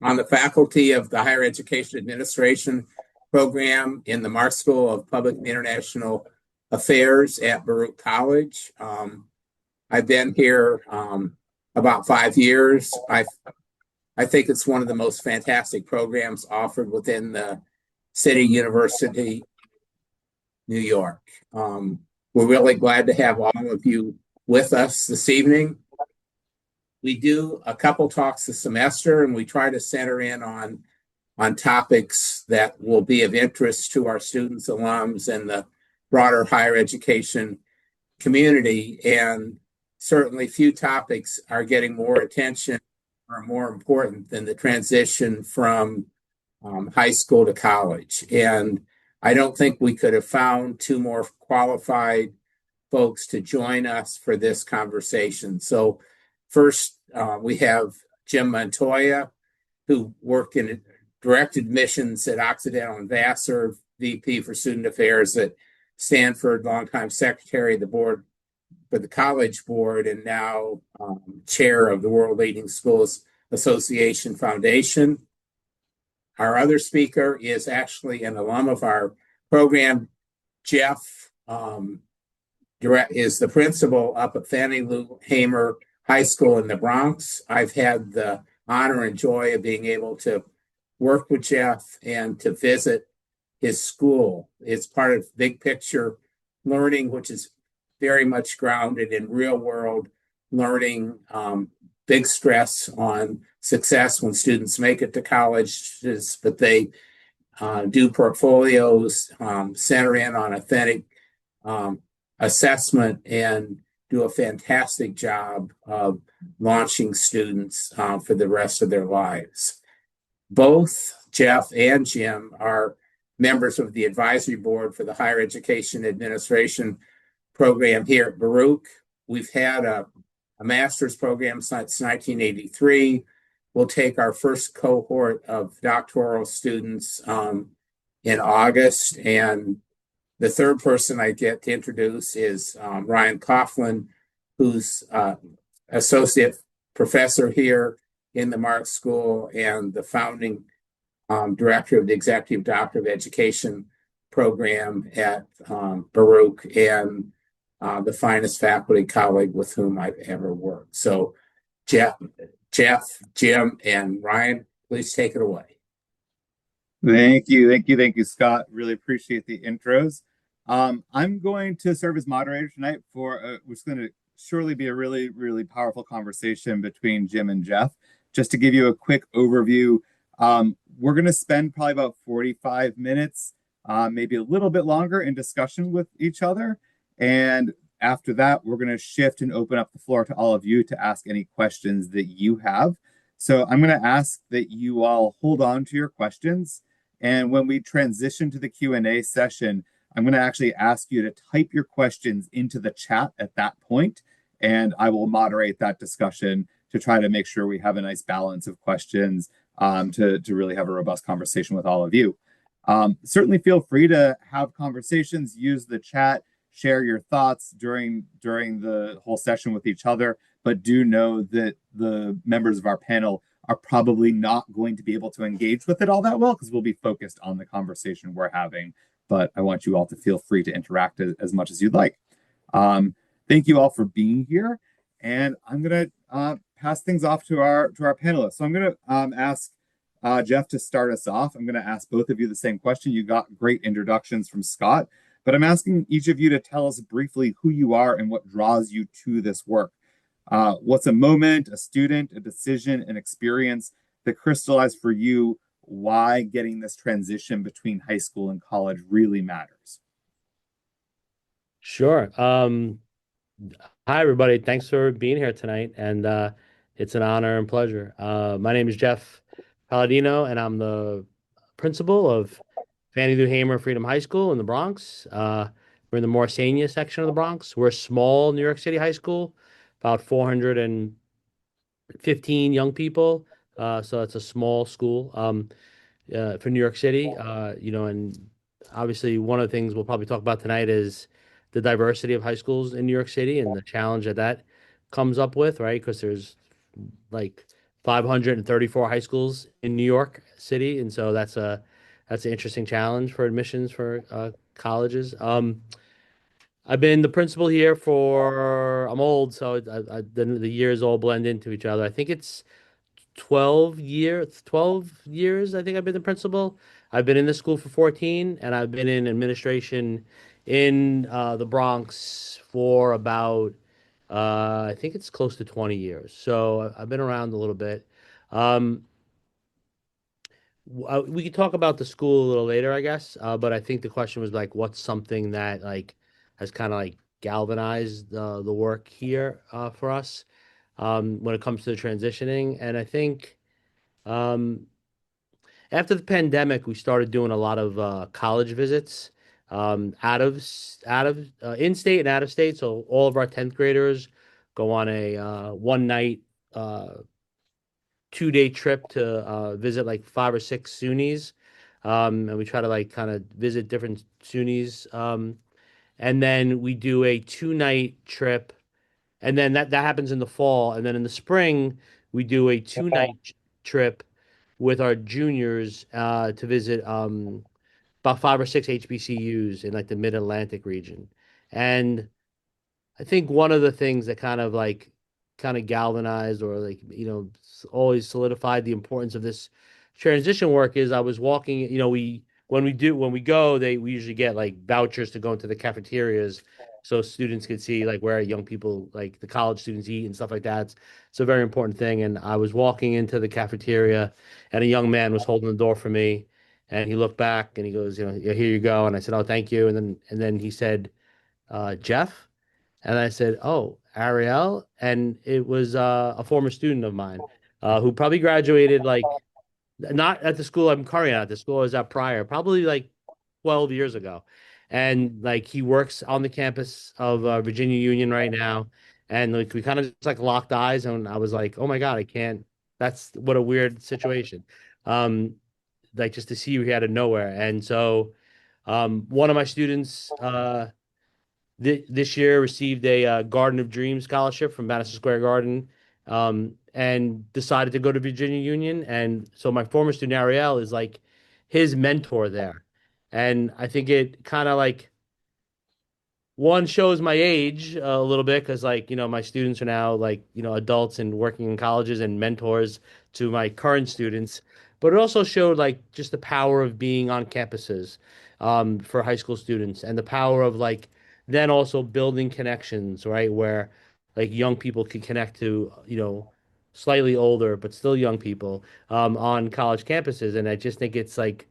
on the faculty of the Higher Education Administration program in the Marxe School of Public and International Affairs at Baruch College. I've been here about 5 years. I think it's one of the most fantastic programs offered within the City University, New York. We're really glad to have all of you with us this evening. We do a couple talks a semester, and we try to center in on topics that will be of interest to our students, alums, and the broader higher education community. And certainly few topics are getting more attention or more important than the transition from high school to college. And I don't think we could have found two more qualified folks to join us for this conversation. So first, we have Jim Montoya, who worked in direct admissions at Occidental and Vassar, VP for Student Affairs at Stanford, longtime secretary of the board for the College Board, and now chair of the World Leading Schools Association Foundation. Our other speaker is actually an alum of our program. Jeff is the principal up at Fannie Lou Hamer High School in the Bronx. I've had the honor and joy of being able to work with Jeff and to visit his school. It's part of big picture learning, which is very much grounded in real world learning, big stress on success when students make it to college, but they do portfolios, center in on authentic assessment, and do a fantastic job of launching students for the rest of their lives. Both Jeff and Jim are members of the advisory board for the Higher Education Administration program here at Baruch. We've had a master's program since 1983. We'll take our first cohort of doctoral students in August. And the third person I get to introduce is Ryan Coughlan, who's associate professor here in the Marxe School and the founding director of the Executive Doctor of Education program at Baruch, and the finest faculty colleague with whom I've ever worked. So Jeff, Jim, and Ryan, please take it away. Thank you, Scott. Really appreciate the intros. I'm going to serve as moderator tonight for which is going to surely be a really, really powerful conversation between Jim and Jeff. Just to give you a quick overview, we're going to spend probably about 45 minutes, maybe a little bit longer in discussion with each other. And after that, we're going to shift and open up the floor to all of you to ask any questions that you have. So I'm going to ask that you all hold on to your questions. And when we transition to the Q&A session, I'm going to actually ask you to type your questions into the chat at that point, and I will moderate that discussion to try to make sure we have a nice balance of questions to really have a robust conversation with all of you. Certainly feel free to have conversations, use the chat, share your thoughts during the whole session with each other, but do know that the members of our panel are probably not going to be able to engage with it all that well because we'll be focused on the conversation we're having. But I want you all to feel free to interact as much as you'd like. Thank you all for being here. And I'm going to pass things off to our panelists. So I'm going to ask Jeff to start us off. I'm going to ask both of you the same question. You got great introductions from Scott, but I'm asking each of you to tell us briefly who you are and what draws you to this work. What's a moment, a student, a decision, an experience that crystallized for you why getting this transition between high school and college really matters? Sure. Hi, everybody. Thanks for being here tonight. And it's an honor and pleasure. My name is Jeff Palladino, and I'm the principal of Fannie Lou Hamer Freedom High School in the Bronx. We're in the Morsania section of the Bronx. We're a small New York City high school, about 415 young people. So it's a small school for New York City. And obviously one of the things we'll probably talk about tonight is the diversity of high schools in New York City and the challenge that comes up with, right? Because there's like 534 high schools in New York City, and so that's an interesting challenge for admissions for colleges. I've been the principal here for I'm old, so the years all blend into each other. I think it's 12 years. I think I've been the principal. I've been in the school for 14, and I've been in administration in the Bronx for about I think it's close to 20 years. So I've been around a little bit. Um, we could talk about the school a little later, I guess. But I think the question was like, what's something that like has kind of like galvanized the work here for us when it comes to the transitioning. And I think um, after the pandemic, we started doing a lot of college visits out of in state and out of state. So all of our 10th graders go on a one night. 2 day trip to visit like 5 or 6 SUNYs. And we try to like kind of visit different SUNYs. And then we do a 2 night trip. And then that happens in the fall. And then in the spring, we do a 2 night trip with our juniors to visit about 5 or 6 HBCUs in like the Mid-Atlantic region. And I think one of the things that kind of galvanized or like, always solidified the importance of this transition work is I was walking, when we go, we usually get like vouchers to go into the cafeterias so students could see like where young people, like the college students eat and stuff like that. It's a very important thing. And I was walking into the cafeteria and a young man was holding the door for me and he looked back and he goes, "Yeah, here you go." And I said, "Oh, thank you." And then he said, "Jeff?" And I said, "Oh, Ariel." And it was a former student of mine who probably graduated like not at the school I'm currently at, the school I was at prior, probably like 12 years ago. And like he works on the campus of Virginia Union right now. And like we kind of just like locked eyes and I was like, "Oh my God, I can't." That's what a weird situation. Um, like just to see you out of nowhere. And so one of my students this year received a Garden of Dreams scholarship from Madison Square Garden, and decided to go to Virginia Union. And so my former student Ariel is like his mentor there, and I think it kind of like one shows my age a little bit because like my students are now like adults and working in colleges and mentors to my current students, but it also showed like just the power of being on campuses for high school students and the power of like then also building connections, right, where like young people can connect to slightly older but still young people on college campuses. And I just think it's like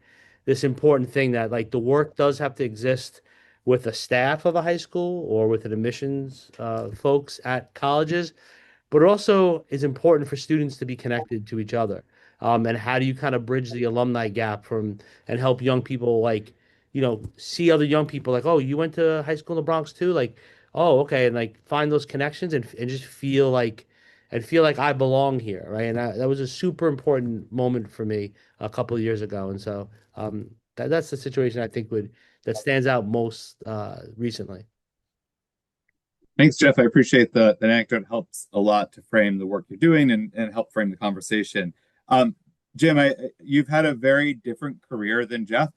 this important thing that like the work does have to exist with the staff of a high school or with an admissions folks at colleges, but it also is important for students to be connected to each other. And how do you kind of bridge the alumni gap from and help young people like, see other young people like, "Oh, you went to high school in the Bronx too?" Like, "Oh, okay." And like find those connections and just feel like I belong here, right? And that was a super important moment for me a couple of years ago. And so that's the situation I think would that stands out most recently. Thanks, Jeff. I appreciate the anecdote. It helps a lot to frame the work you're doing and help frame the conversation. Um, Jim, you've had a very different career than Jeff,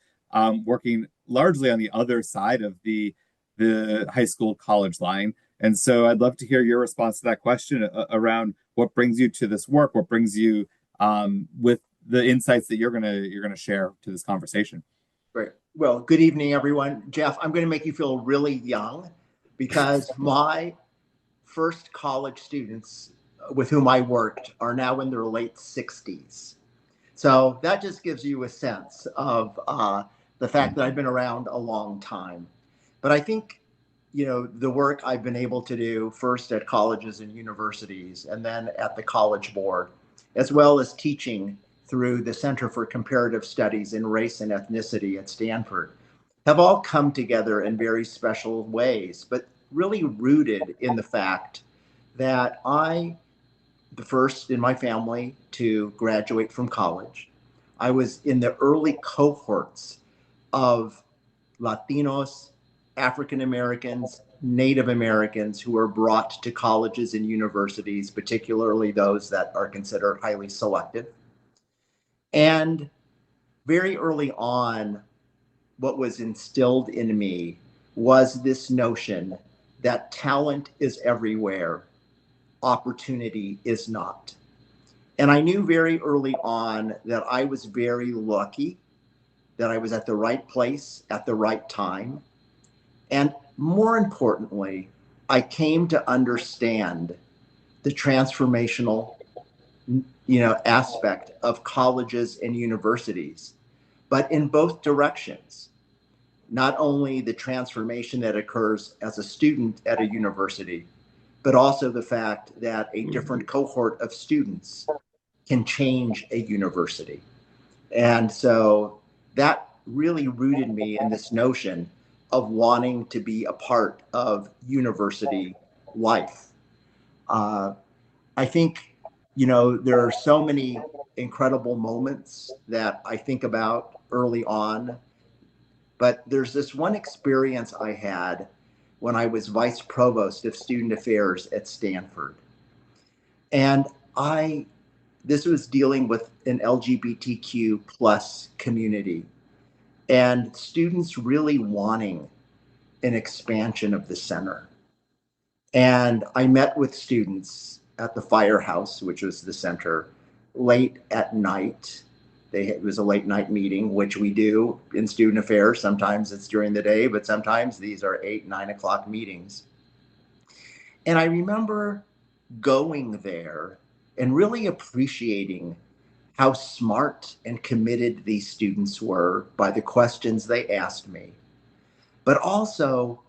working largely on the other side of the high school college line. And so I'd love to hear your response to that question around what brings you to this work, what brings you with the insights that you're gonna share to this conversation. Great. Well, good evening, everyone. Jeff, I'm going to make you feel really young because my first college students with whom I worked are now in their late 60s. So that just gives you a sense of the fact that I've been around a long time. But I think, the work I've been able to do first at colleges and universities and then at the College Board, as well as teaching through the Center for Comparative Studies in Race and Ethnicity at Stanford, have all come together in very special ways, but really rooted in the fact that the first in my family to graduate from college. I was in the early cohorts of Latinos, African Americans, Native Americans who are brought to colleges and universities, particularly those that are considered highly selective. And very early on, what was instilled in me was this notion that talent is everywhere, opportunity is not. And I knew very early on that I was very lucky that I was at the right place at the right time. And more importantly, I came to understand the transformational, aspect of colleges and universities, but in both directions. Not only the transformation that occurs as a student at a university, but also the fact that a different cohort of students can change a university. And so that really rooted me in this notion of wanting to be a part of university life. I think, there are so many incredible moments that I think about early on, but there's this one experience I had when I was vice provost of student affairs at Stanford. And this was dealing with an LGBTQ plus community and students really wanting an expansion of the center. And I met with students at the firehouse, which was the center, late at night. It was a late night meeting, which we do in student affairs. Sometimes it's during the day, but sometimes these are 8, 9 o'clock meetings. And I remember going there and really appreciating how smart and committed these students were by the questions they asked me. But also,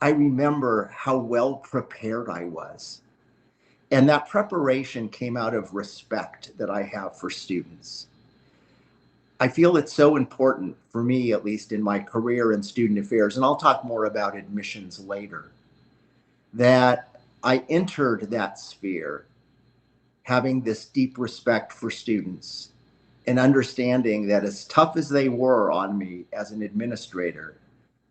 I remember how well prepared I was. And that preparation came out of respect that I have for students. I feel it's so important for me, at least in my career in student affairs, and I'll talk more about admissions later, that I entered that sphere having this deep respect for students and understanding that as tough as they were on me as an administrator,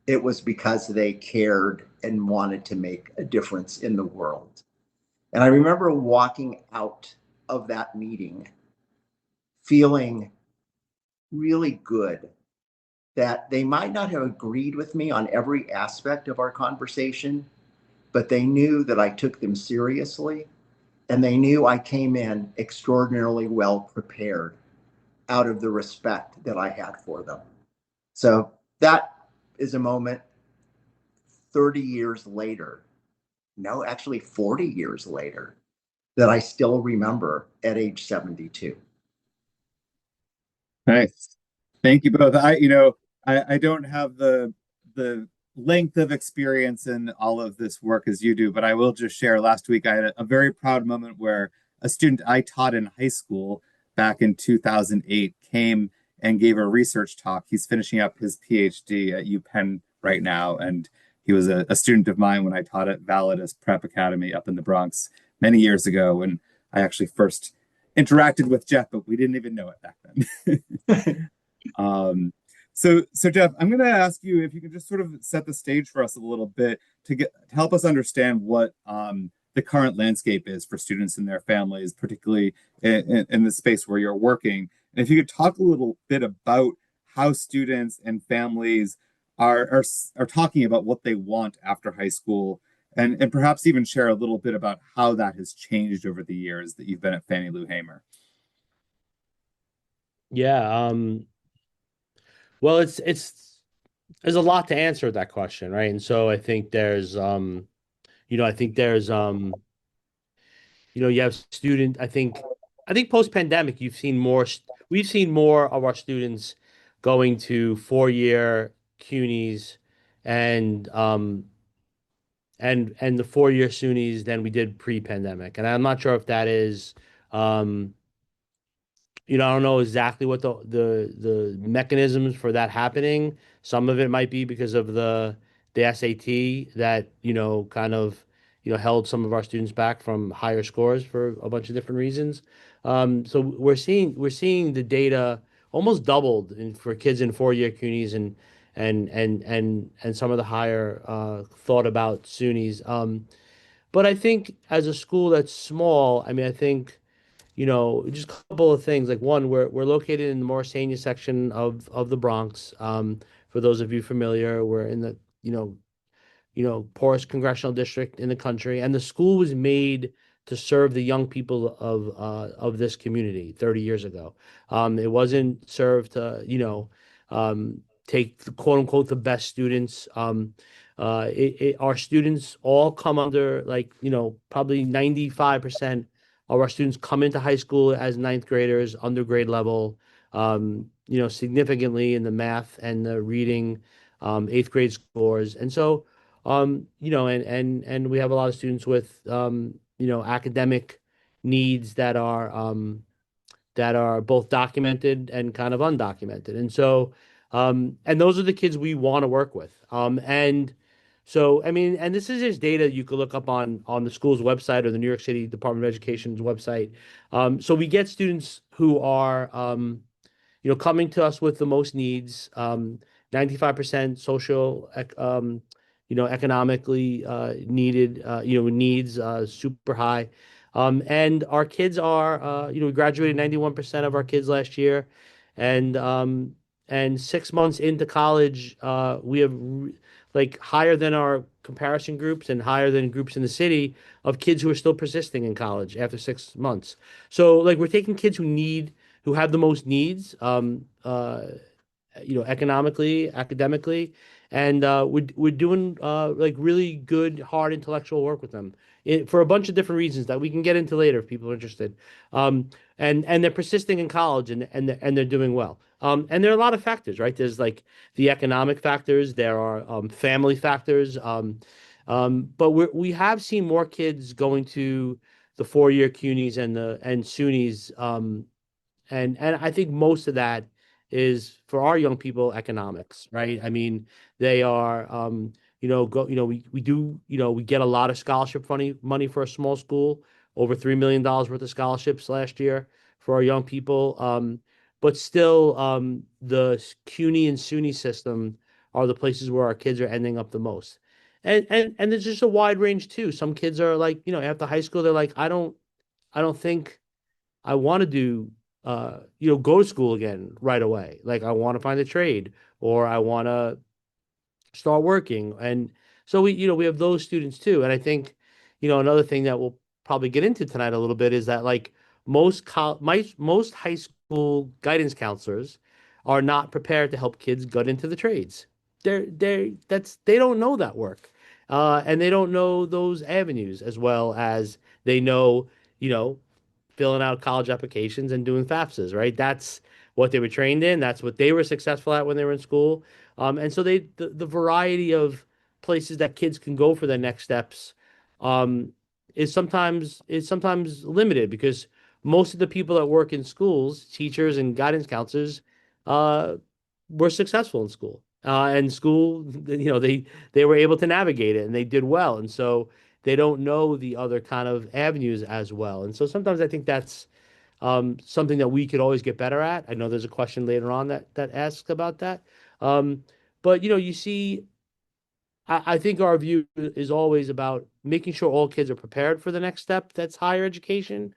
it was because they cared and wanted to make a difference in the world. And I remember walking out of that meeting feeling really good that they might not have agreed with me on every aspect of our conversation, but they knew that I took them seriously, and they knew I came in extraordinarily well prepared out of the respect that I had for them. So that is a moment 30 years later, no, actually 40 years later, that I still remember at age 72. Nice. Thank you both. I don't have the length of experience in all of this work as you do, but I will just share last week I had a very proud moment where a student I taught in high school back in 2008 came and gave a research talk. He's finishing up his PhD at UPenn right now, and he was a student of mine when I taught at Validus Prep Academy up in the Bronx many years ago, when I actually first interacted with Jeff, but we didn't even know it back then. So Jeff, I'm going to ask you if you can just sort of set the stage for us a little bit to help us understand what the current landscape is for students and their families, particularly in the space where you're working. And if you could talk a little bit about how students and families are talking about what they want after high school, and perhaps even share a little bit about how that has changed over the years that you've been at Fannie Lou Hamer. Yeah. Well, there's a lot to answer that question, right? And so I think there's you have student. I think post-pandemic, we've seen more of our students going to 4-year CUNYs and the 4-year SUNYs than we did pre-pandemic. And I'm not sure if that is I don't know exactly what the mechanisms for that happening. Some of it might be because of the SAT that, kind of, held some of our students back from higher scores for a bunch of different reasons. So we're seeing the data almost doubled for kids in 4-year CUNYs and some of the higher thought about SUNYs. But I think as a school that's small, I mean, I think, just a couple of things. Like one, we're located in the Morrisania section of the Bronx. For those of you familiar, we're in the, poorest congressional district in the country, and the school was made to serve the young people of this community 30 years ago. It wasn't served to, take the, quote unquote the best students. Our students all come under, like, probably 95% of our students come into high school as ninth graders, undergrade level, significantly in the math and the reading, eighth grade scores. And so, and we have a lot of students with, academic needs that are both documented and kind of undocumented. And so, and those are the kids we want to work with. And so, I mean, and this is just data you could look up on the school's website or the New York City Department of Education's website. So we get students who are, coming to us with the most needs, 95% social, economically needed, needs super high. And our kids are, we graduated 91% of our kids last year, and 6 months into college, we have like higher than our comparison groups and higher than groups in the city of kids who are still persisting in college after 6 months. So like we're taking kids who have the most needs, economically, academically, and we're doing like really good, hard intellectual work with them for a bunch of different reasons that we can get into later if people are interested. And they're persisting in college and they're doing well. And there are a lot of factors, right? There's like the economic factors, there are family factors, but we have seen more kids going to the 4-year CUNYs and SUNYs, and I think most of that is for our young people economics, right? I mean, they are, we get a lot of scholarship money for a small school, over $3 million worth of scholarships last year for our young people. But still, the CUNY and SUNY system are the places where our kids are ending up the most. And there's just a wide range too. Some kids are like, after high school, they're like, I don't think I want to do, go to school again right away. Like I want to find a trade or I want to start working. And so we have those students too. And I think, another thing that we'll probably get into tonight a little bit is that like most high school guidance counselors are not prepared to help kids get into the trades. They don't know that work. And they don't know those avenues as well as they know, filling out college applications and doing FAFSAs, right? That's what they were trained in. That's what they were successful at when they were in school. And so the variety of places that kids can go for their next steps, is sometimes limited because most of the people that work in schools, teachers and guidance counselors, uh, were successful in school. And school, they were able to navigate it and they did well. And so they don't know the other kind of avenues as well. And so sometimes I think that's something that we could always get better at. I know there's a question later on that asks about that. Um, but you see, I think our view is always about making sure all kids are prepared for the next step that's higher education,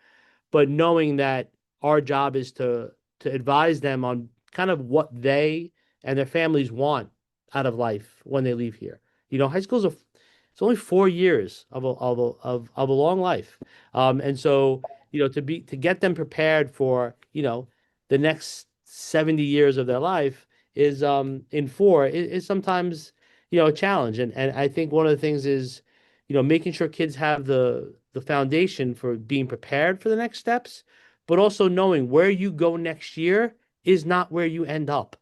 but knowing that our job is to advise them on kind of what they and their families want out of life when they leave here. High school's it's only 4 years of a long life, and so to get them prepared for the next 70 years of their life is in four is sometimes a challenge, and I think one of the things is making sure kids have the foundation for being prepared for the next steps, but also knowing where you go next year is not where you end up.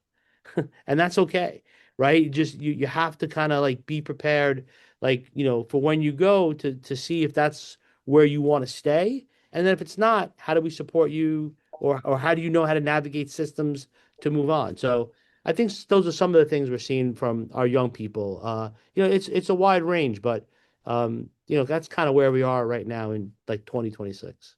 And that's okay, right? You have to kind of like be prepared, like, for when you go to see if that's where you want to stay. And then if it's not, how do we support you or how do you know how to navigate systems to move on? So I think those are some of the things we're seeing from our young people. It's a wide range, but that's kind of where we are right now in like 2026.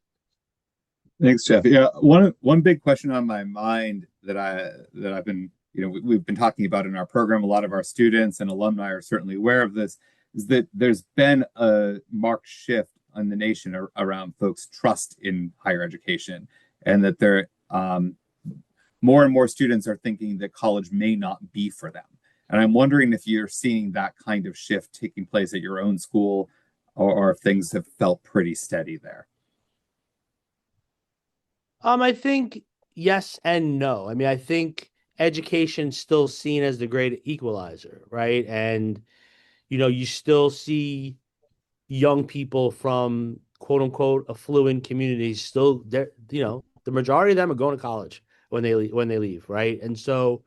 Thanks, Jeff. Yeah, one big question on my mind that I've been we've been talking about in our program, a lot of our students and alumni are certainly aware of this, is that there's been a marked shift in the nation around folks' trust in higher education, and that more and more students are thinking that college may not be for them. And I'm wondering if you're seeing that kind of shift taking place at your own school, or if things have felt pretty steady there. I think yes and no. I mean, I think education's still seen as the great equalizer, right? And you still see young people from quote unquote affluent communities still there. The majority of them are going to college when they leave, right? And so,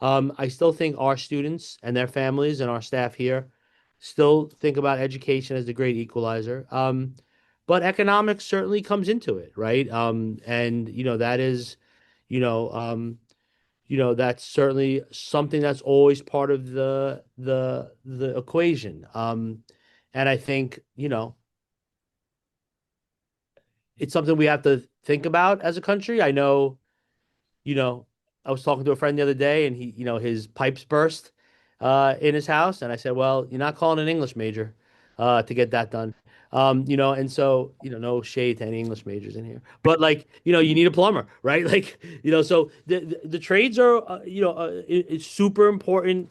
I still think our students and their families and our staff here still think about education as the great equalizer. But economics certainly comes into it, right? And that is, you know, um, that's certainly something that's always part of the equation. And I think, it's something we have to think about as a country. I know, you know, I was talking to a friend the other day and his pipes burst in his house. And I said, well, you're not calling an English major to get that done. And so, no shade to any English majors in here, but like, you need a plumber, right? Like, so the trades are, it's super important,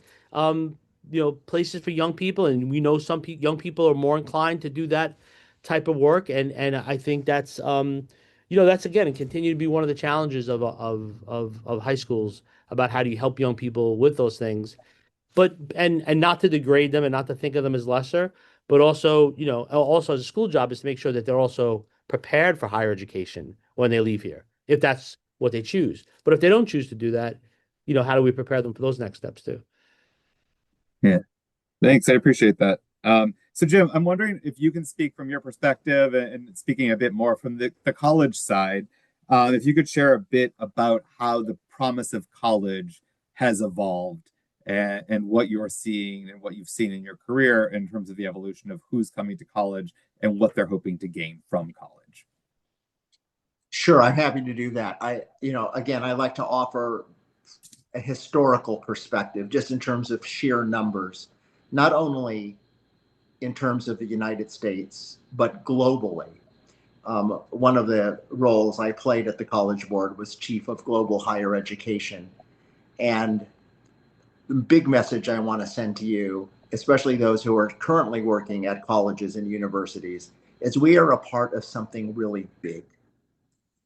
places for young people. And we know some young people are more inclined to do that type of work. And I think that's again, and continue to be one of the challenges of high schools about how do you help young people with those things, but and not to degrade them and not to think of them as lesser, but also also as a school job is to make sure that they're also prepared for higher education when they leave here, if that's what they choose. But if they don't choose to do that, how do we prepare them for those next steps too? Yeah. Thanks. I appreciate that. So Jim, I'm wondering if you can speak from your perspective and speaking a bit more from the college side, if you could share a bit about how the promise of college has evolved and what you're seeing and what you've seen in your career in terms of the evolution of who's coming to college and what they're hoping to gain from college. Sure, I'm happy to do that. Again, I like to offer a historical perspective just in terms of sheer numbers, not only in terms of the United States, but globally. One of the roles I played at the College Board was Chief of Global Higher Education. And the big message I want to send to you, especially those who are currently working at colleges and universities, is we are a part of something really big.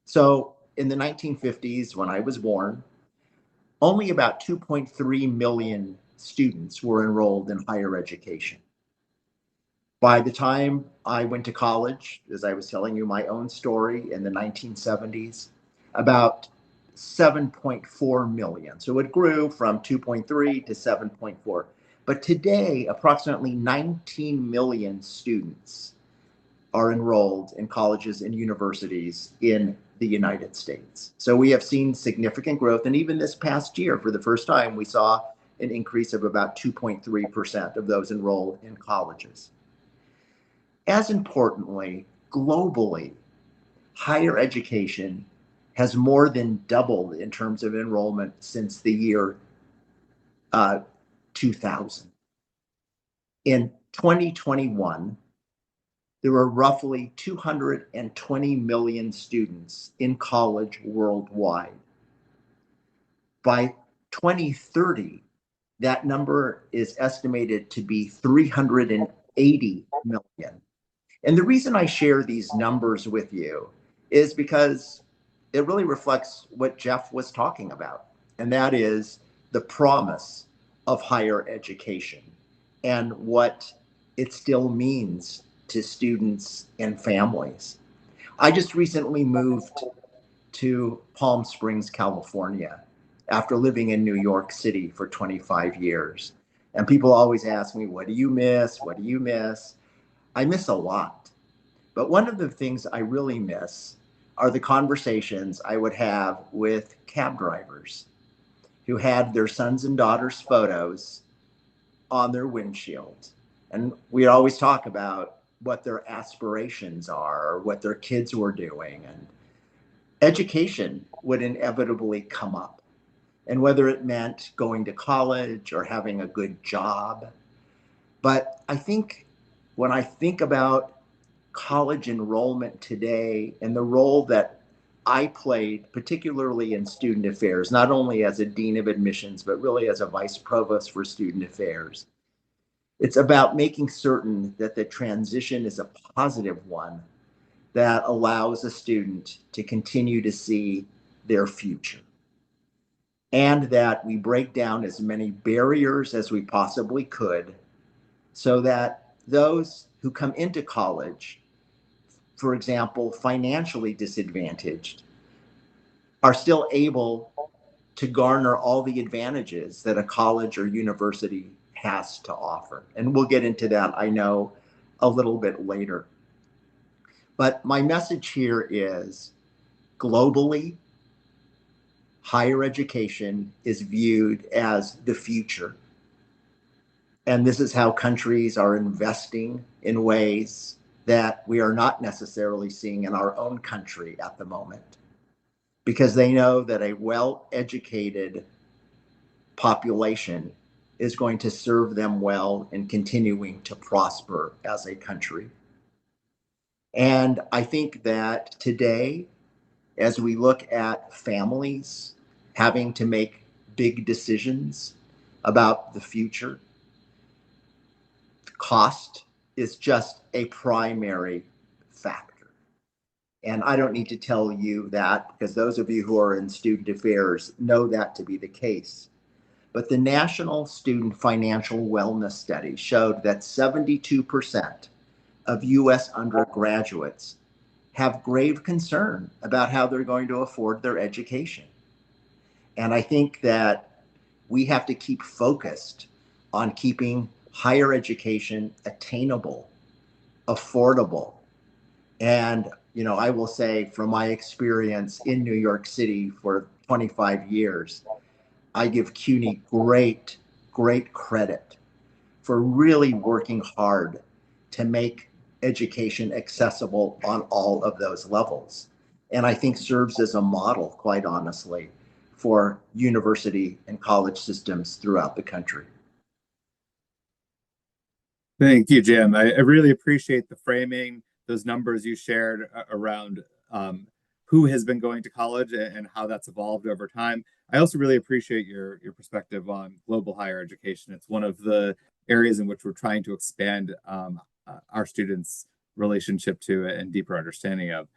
So in the 1950s, when I was born, only about 2.3 million students were enrolled in higher education. By the time I went to college, as I was telling you my own story in the 1970s, about 7.4 million. So it grew from 2.3 to 7.4. But today, approximately 19 million students are enrolled in colleges and universities in the United States. So we have seen significant growth. And even this past year, for the first time, we saw an increase of about 2.3% of those enrolled in colleges. As importantly, globally, higher education has more than doubled in terms of enrollment since the year 2000. In 2021, there were roughly 220 million students in college worldwide. By 2030, that number is estimated to be 380 million. And the reason I share these numbers with you is because it really reflects what Jeff was talking about, and that is the promise of higher education and what it still means to students and families. I just recently moved to Palm Springs, California, after living in New York City for 25 years. And people always ask me, what do you miss? What do you miss? I miss a lot. But one of the things I really miss are the conversations I would have with cab drivers who had their sons and daughters' photos on their windshield. And we always talk about what their aspirations are, or what their kids were doing. And education would inevitably come up. and whether it meant going to college or having a good job. But I think when I think about college enrollment today and the role that I played, particularly in student affairs, not only as a dean of admissions, but really as a vice provost for student affairs, it's about making certain that the transition is a positive one that allows a student to continue to see their future, and that we break down as many barriers as we possibly could so that those who come into college, for example, financially disadvantaged, are still able to garner all the advantages that a college or university has to offer. And we'll get into that, I know, a little bit later. But my message here is globally, higher education is viewed as the future. And this is how countries are investing in ways that we are not necessarily seeing in our own country at the moment, because they know that a well-educated population is going to serve them well in continuing to prosper as a country. And I think that today, as we look at families having to make big decisions about the future, cost is just a primary factor. And I don't need to tell you that, because those of you who are in student affairs know that to be the case. But the National Student Financial Wellness Study showed that 72% of US undergraduates have grave concern about how they're going to afford their education. And I think that we have to keep focused on keeping higher education attainable, affordable. And, I will say from my experience in New York City for 25 years, I give CUNY great, great credit for really working hard to make education accessible on all of those levels. And I think serves as a model, quite honestly, for university and college systems throughout the country. Thank you, Jim. I really appreciate the framing, those numbers you shared around who has been going to college and how that's evolved over time. I also really appreciate your perspective on global higher education. It's one of the areas in which we're trying to expand our students' relationship to it and deeper understanding of.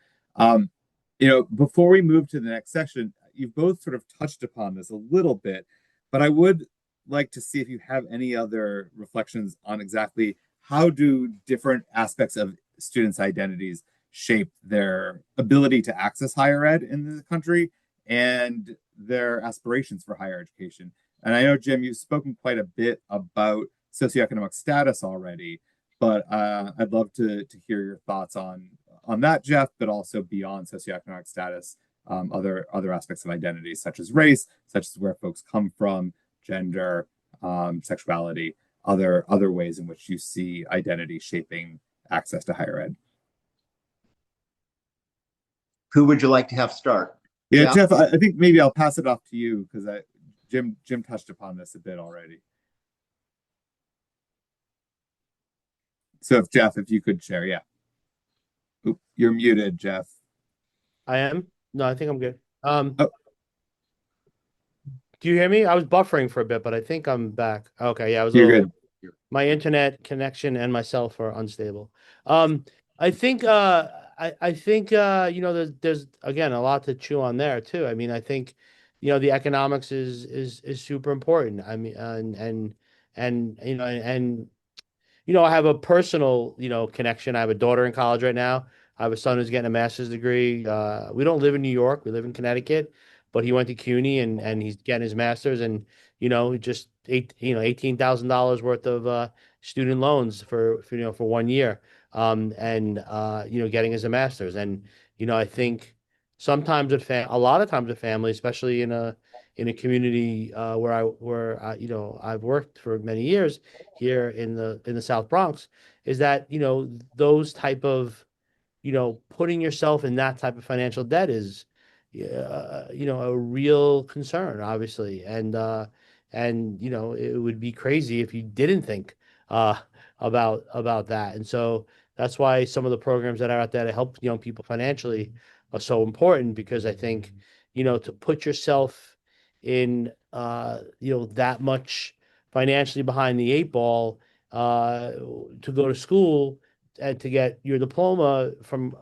Before we move to the next section, you've both sort of touched upon this a little bit, but I would like to see if you have any other reflections on exactly how do different aspects of students' identities shape their ability to access higher ed in the country and their aspirations for higher education. And I know, Jim, you've spoken quite a bit about socioeconomic status already, but I'd love to hear your thoughts on that, Jeff, but also beyond socioeconomic status, other aspects of identity, such as race, such as where folks come from, gender, sexuality, other ways in which you see identity shaping access to higher ed. Who would you like to have start? Yeah, Jeff, I think maybe I'll pass it off to you because Jim touched upon this a bit already. So if you could share, yeah. Oop, you're muted, Jeff. I am? No, I think I'm good. Do you hear me? I was buffering for a bit, but I think I'm back. Okay, yeah, You're good. My internet connection and myself are unstable. I think there's again a lot to chew on there too. I mean, I think the economics is super important. I mean, I have a personal connection. I have a daughter in college right now. I have a son who's getting a master's degree. We don't live in New York. We live in Connecticut, but he went to CUNY and he's getting his master's, and just $18,000 worth of student loans for 1 year, getting his master's. And I think sometimes a lot of times with family, especially in a community where I've worked for many years here in the South Bronx, is that those type of putting yourself in that type of financial debt is a real concern, obviously. And it would be crazy if you didn't think uh, about that. And so that's why some of the programs that are out there to help young people financially are so important, because I think, to put yourself in, that much financially behind the eight ball, uh, to go to school and to get your diploma from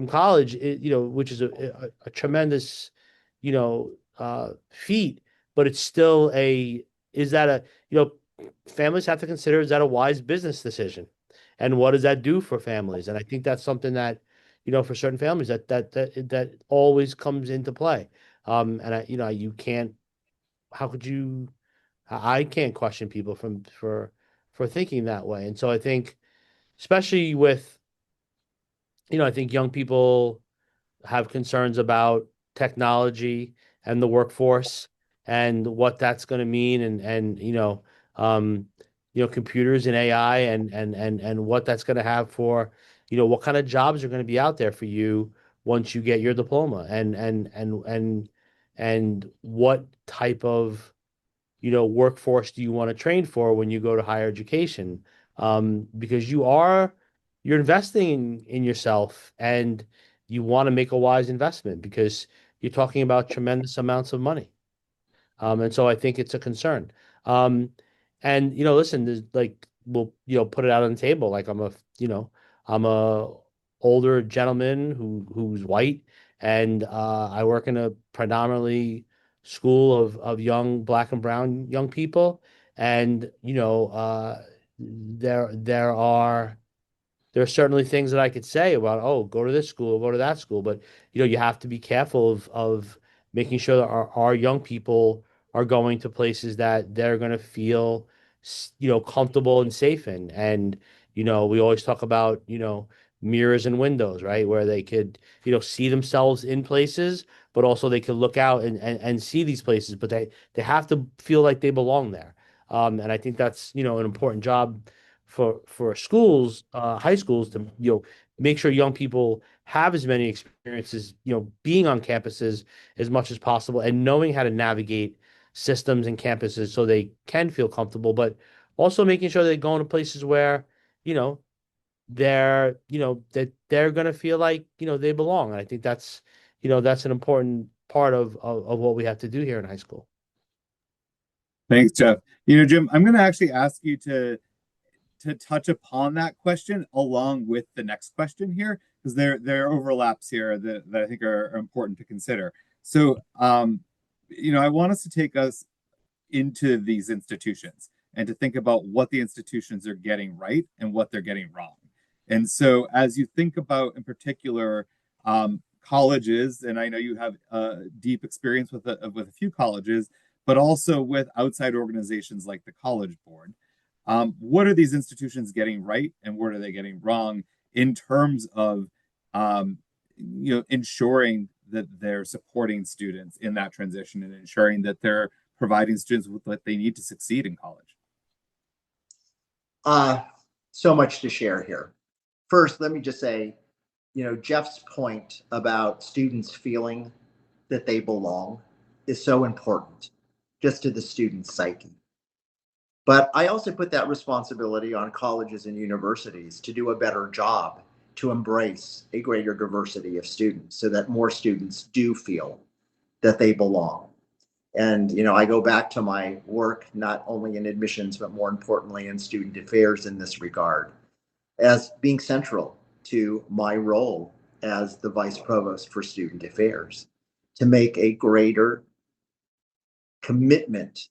college, which is a tremendous, feat, but it's still is that families have to consider, is that a wise business decision? And what does that do for families? And I think that's something that, for certain families that always comes into play. And you can't, how could you, I can't question people for thinking that way. And so I think, especially with, I think young people have concerns about technology and the workforce and what that's going to mean, and computers and AI, and what that's going to have for, what kind of jobs are going to be out there for you once you get your diploma, and what type of, workforce do you want to train for when you go to higher education? Because you're investing in yourself, and you want to make a wise investment, because you're talking about tremendous amounts of money. And so I think it's a concern. Um, and listen, there's like, we'll, put it out on the table. Like, I'm a older gentleman who's white, and I work in a predominantly school of young black and brown young people. And there are certainly things that I could say about, oh, go to this school, go to that school, but you have to be careful of making sure that our young people are going to places that they're going to feel, comfortable and safe in. And we always talk about, mirrors and windows, right, where they could, see themselves in places, but also they could look out and see these places, but they have to feel like they belong there. And I think that's, an important job for schools, high schools, to make sure young people have as many experiences, being on campuses as much as possible, and knowing how to navigate systems and campuses so they can feel comfortable, but also making sure they're going to places where, you know, that they're going to feel like, they belong. And I think that's an important part of what we have to do here in high school. Thanks, Jeff. Jim, I'm going to actually ask you to touch upon that question along with the next question here, because there are overlaps here that I think are important to consider. So, I want us to take us into these institutions and to think about what the institutions are getting right and what they're getting wrong. And so, as you think about, in particular, colleges, and I know you have deep experience with a few colleges, but also with outside organizations like the College Board. What are these institutions getting right, and what are they getting wrong in terms of, ensuring that they're supporting students in that transition and ensuring that they're providing students with what they need to succeed in college? So much to share here. First, let me just say, Jeff's point about students feeling that they belong is so important just to the student's psyche. But I also put that responsibility on colleges and universities to do a better job to embrace a greater diversity of students so that more students do feel that they belong. And, I go back to my work, not only in admissions, but more importantly in student affairs in this regard, as being central to my role as the Vice Provost for Student Affairs, to make a greater commitment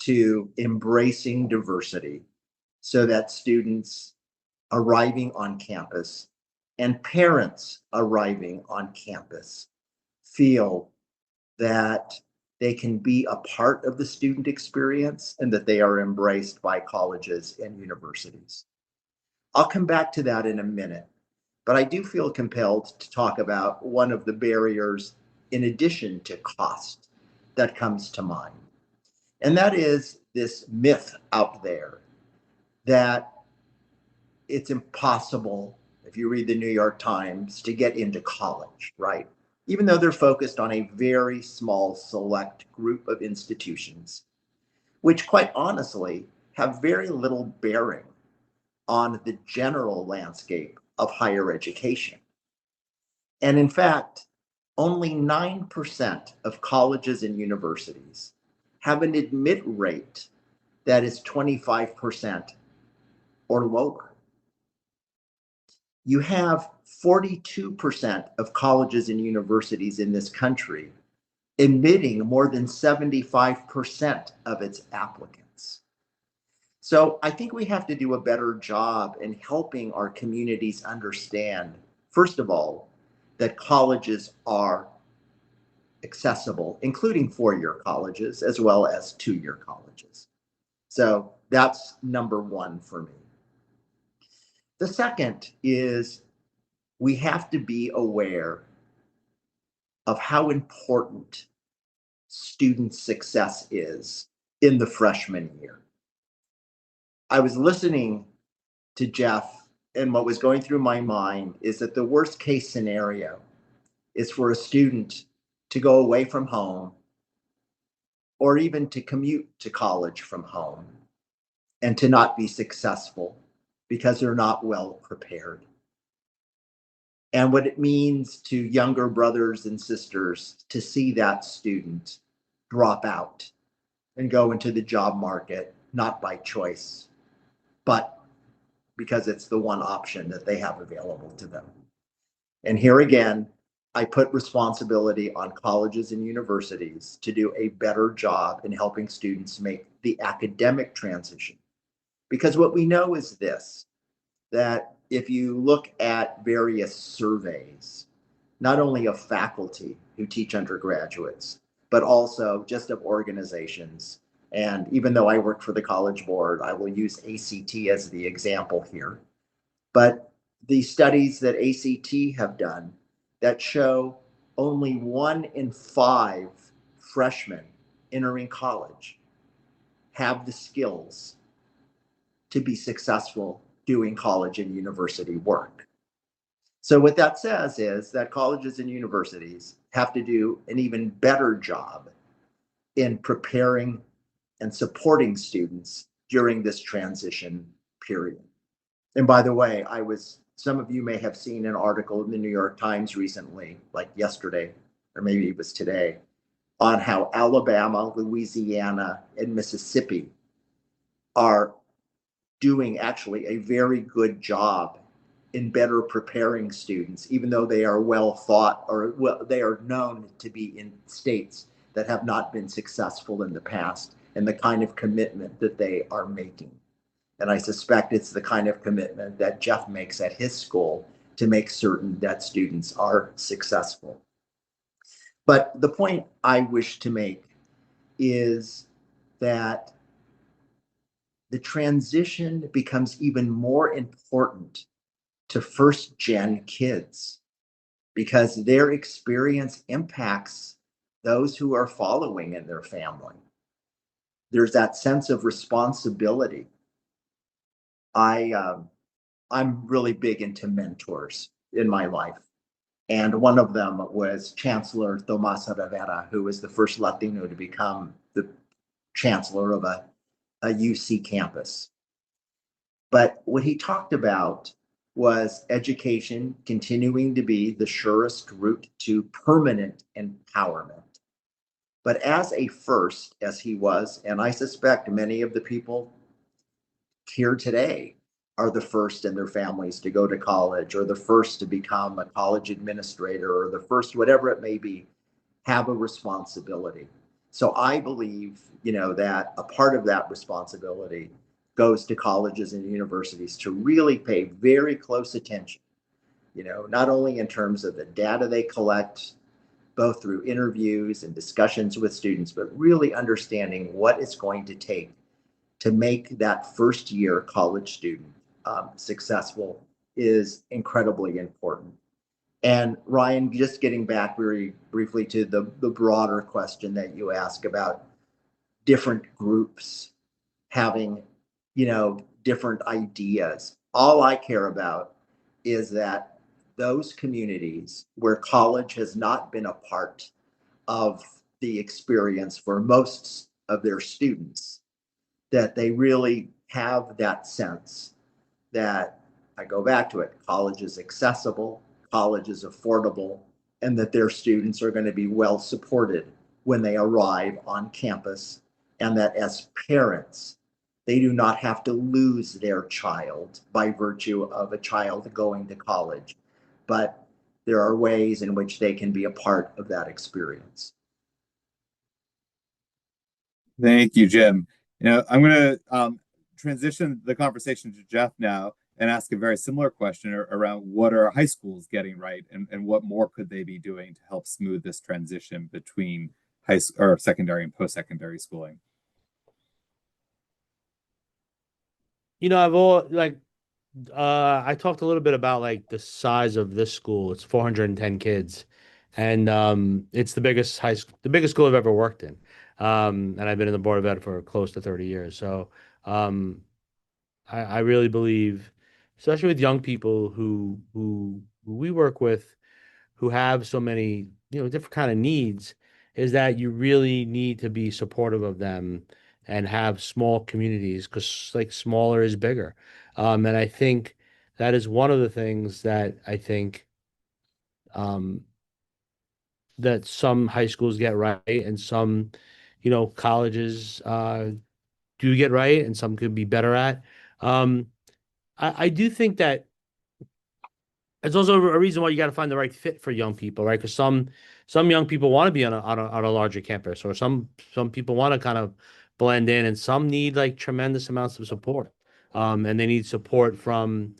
to embracing diversity so that students arriving on campus and parents arriving on campus feel that they can be a part of the student experience and that they are embraced by colleges and universities. I'll come back to that in a minute, but I do feel compelled to talk about one of the barriers in addition to cost that comes to mind. And that is this myth out there that it's impossible if you read the New York Times, to get into college, right? Even though they're focused on a very small, select group of institutions, which quite honestly have very little bearing on the general landscape of higher education. And in fact, only 9% of colleges and universities have an admit rate that is 25% or lower. You have 42% of colleges and universities in this country admitting more than 75% of its applicants. So I think we have to do a better job in helping our communities understand, first of all, that colleges are accessible, including four-year colleges as well as two-year colleges. So that's number one for me. The second is we have to be aware of how important student success is in the freshman year. I was listening to Jeff, and what was going through my mind is that the worst case scenario is for a student to go away from home or even to commute to college from home and to not be successful because they're not well prepared. And what it means to younger brothers and sisters to see that student drop out and go into the job market, not by choice, but because it's the one option that they have available to them. And here again, I put responsibility on colleges and universities to do a better job in helping students make the academic transition. Because what we know is this, that if you look at various surveys, not only of faculty who teach undergraduates, but also just of organizations. And even though I work for the College Board, I will use ACT as the example here. But the studies that ACT have done that show only 1 in 5 freshmen entering college have the skills to be successful doing college and university work. So what that says is that colleges and universities have to do an even better job in preparing and supporting students during this transition period. And by the way, some of you may have seen an article in the New York Times recently, like yesterday, or maybe it was today, on how Alabama, Louisiana, and Mississippi are doing actually a very good job in better preparing students, even though they are well thought, or well, they are known to be in states that have not been successful in the past, and the kind of commitment that they are making. And I suspect it's the kind of commitment that Jeff makes at his school to make certain that students are successful. But the point I wish to make is that the transition becomes even more important to first-gen kids because their experience impacts those who are following in their family. There's that sense of responsibility. I'm really big into mentors in my life. And one of them was Chancellor Tomás Rivera, who was the first Latino to become the chancellor of a UC campus. But what he talked about was education continuing to be the surest route to permanent empowerment. But as a first, as he was, and I suspect many of the people here today are the first in their families to go to college, or the first to become a college administrator, or the first, whatever it may be, have a responsibility. So I believe, that a part of that responsibility goes to colleges and universities to really pay very close attention, not only in terms of the data they collect, both through interviews and discussions with students, but really understanding what it's going to take to make that first year college student successful is incredibly important. And Ryan, just getting back very briefly to the broader question that you ask about different groups having, different ideas. All I care about is that those communities where college has not been a part of the experience for most of their students, that they really have that sense that, I go back to it, college is accessible, college is affordable, and that their students are going to be well supported when they arrive on campus, and that as parents, they do not have to lose their child by virtue of a child going to college, but there are ways in which they can be a part of that experience. Thank you, Jim. I'm going to transition the conversation to Jeff now and ask a very similar question around what are high schools getting right, and what more could they be doing to help smooth this transition between secondary and post-secondary schooling. I talked a little bit about like the size of this school. It's 410 kids, and it's the biggest school I've ever worked in. And I've been in the board of ed for close to 30 years. So um, I really believe, especially with young people who we work with, who have so many, different kind of needs, is that you really need to be supportive of them and have small communities, because like smaller is bigger. And I think that is one of the things that I think um, that some high schools get right, and some, colleges do get right, and some could be better at. Um, I do think that it's also a reason why you got to find the right fit for young people, right? Because some young people want to be on a larger campus, or some people want to kind of blend in, and some need like tremendous amounts of support, and they need support from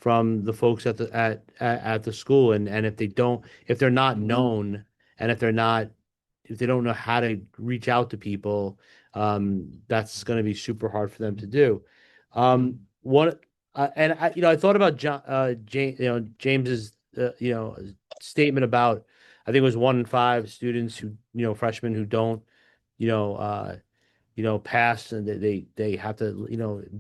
the folks at the school, and if they're not known, and if they don't know how to reach out to people, that's going to be super hard for them to do. One and I thought about James's, statement about, I think it was 1 in 5 students who, freshmen who don't, you know, uh, pass, and they have to,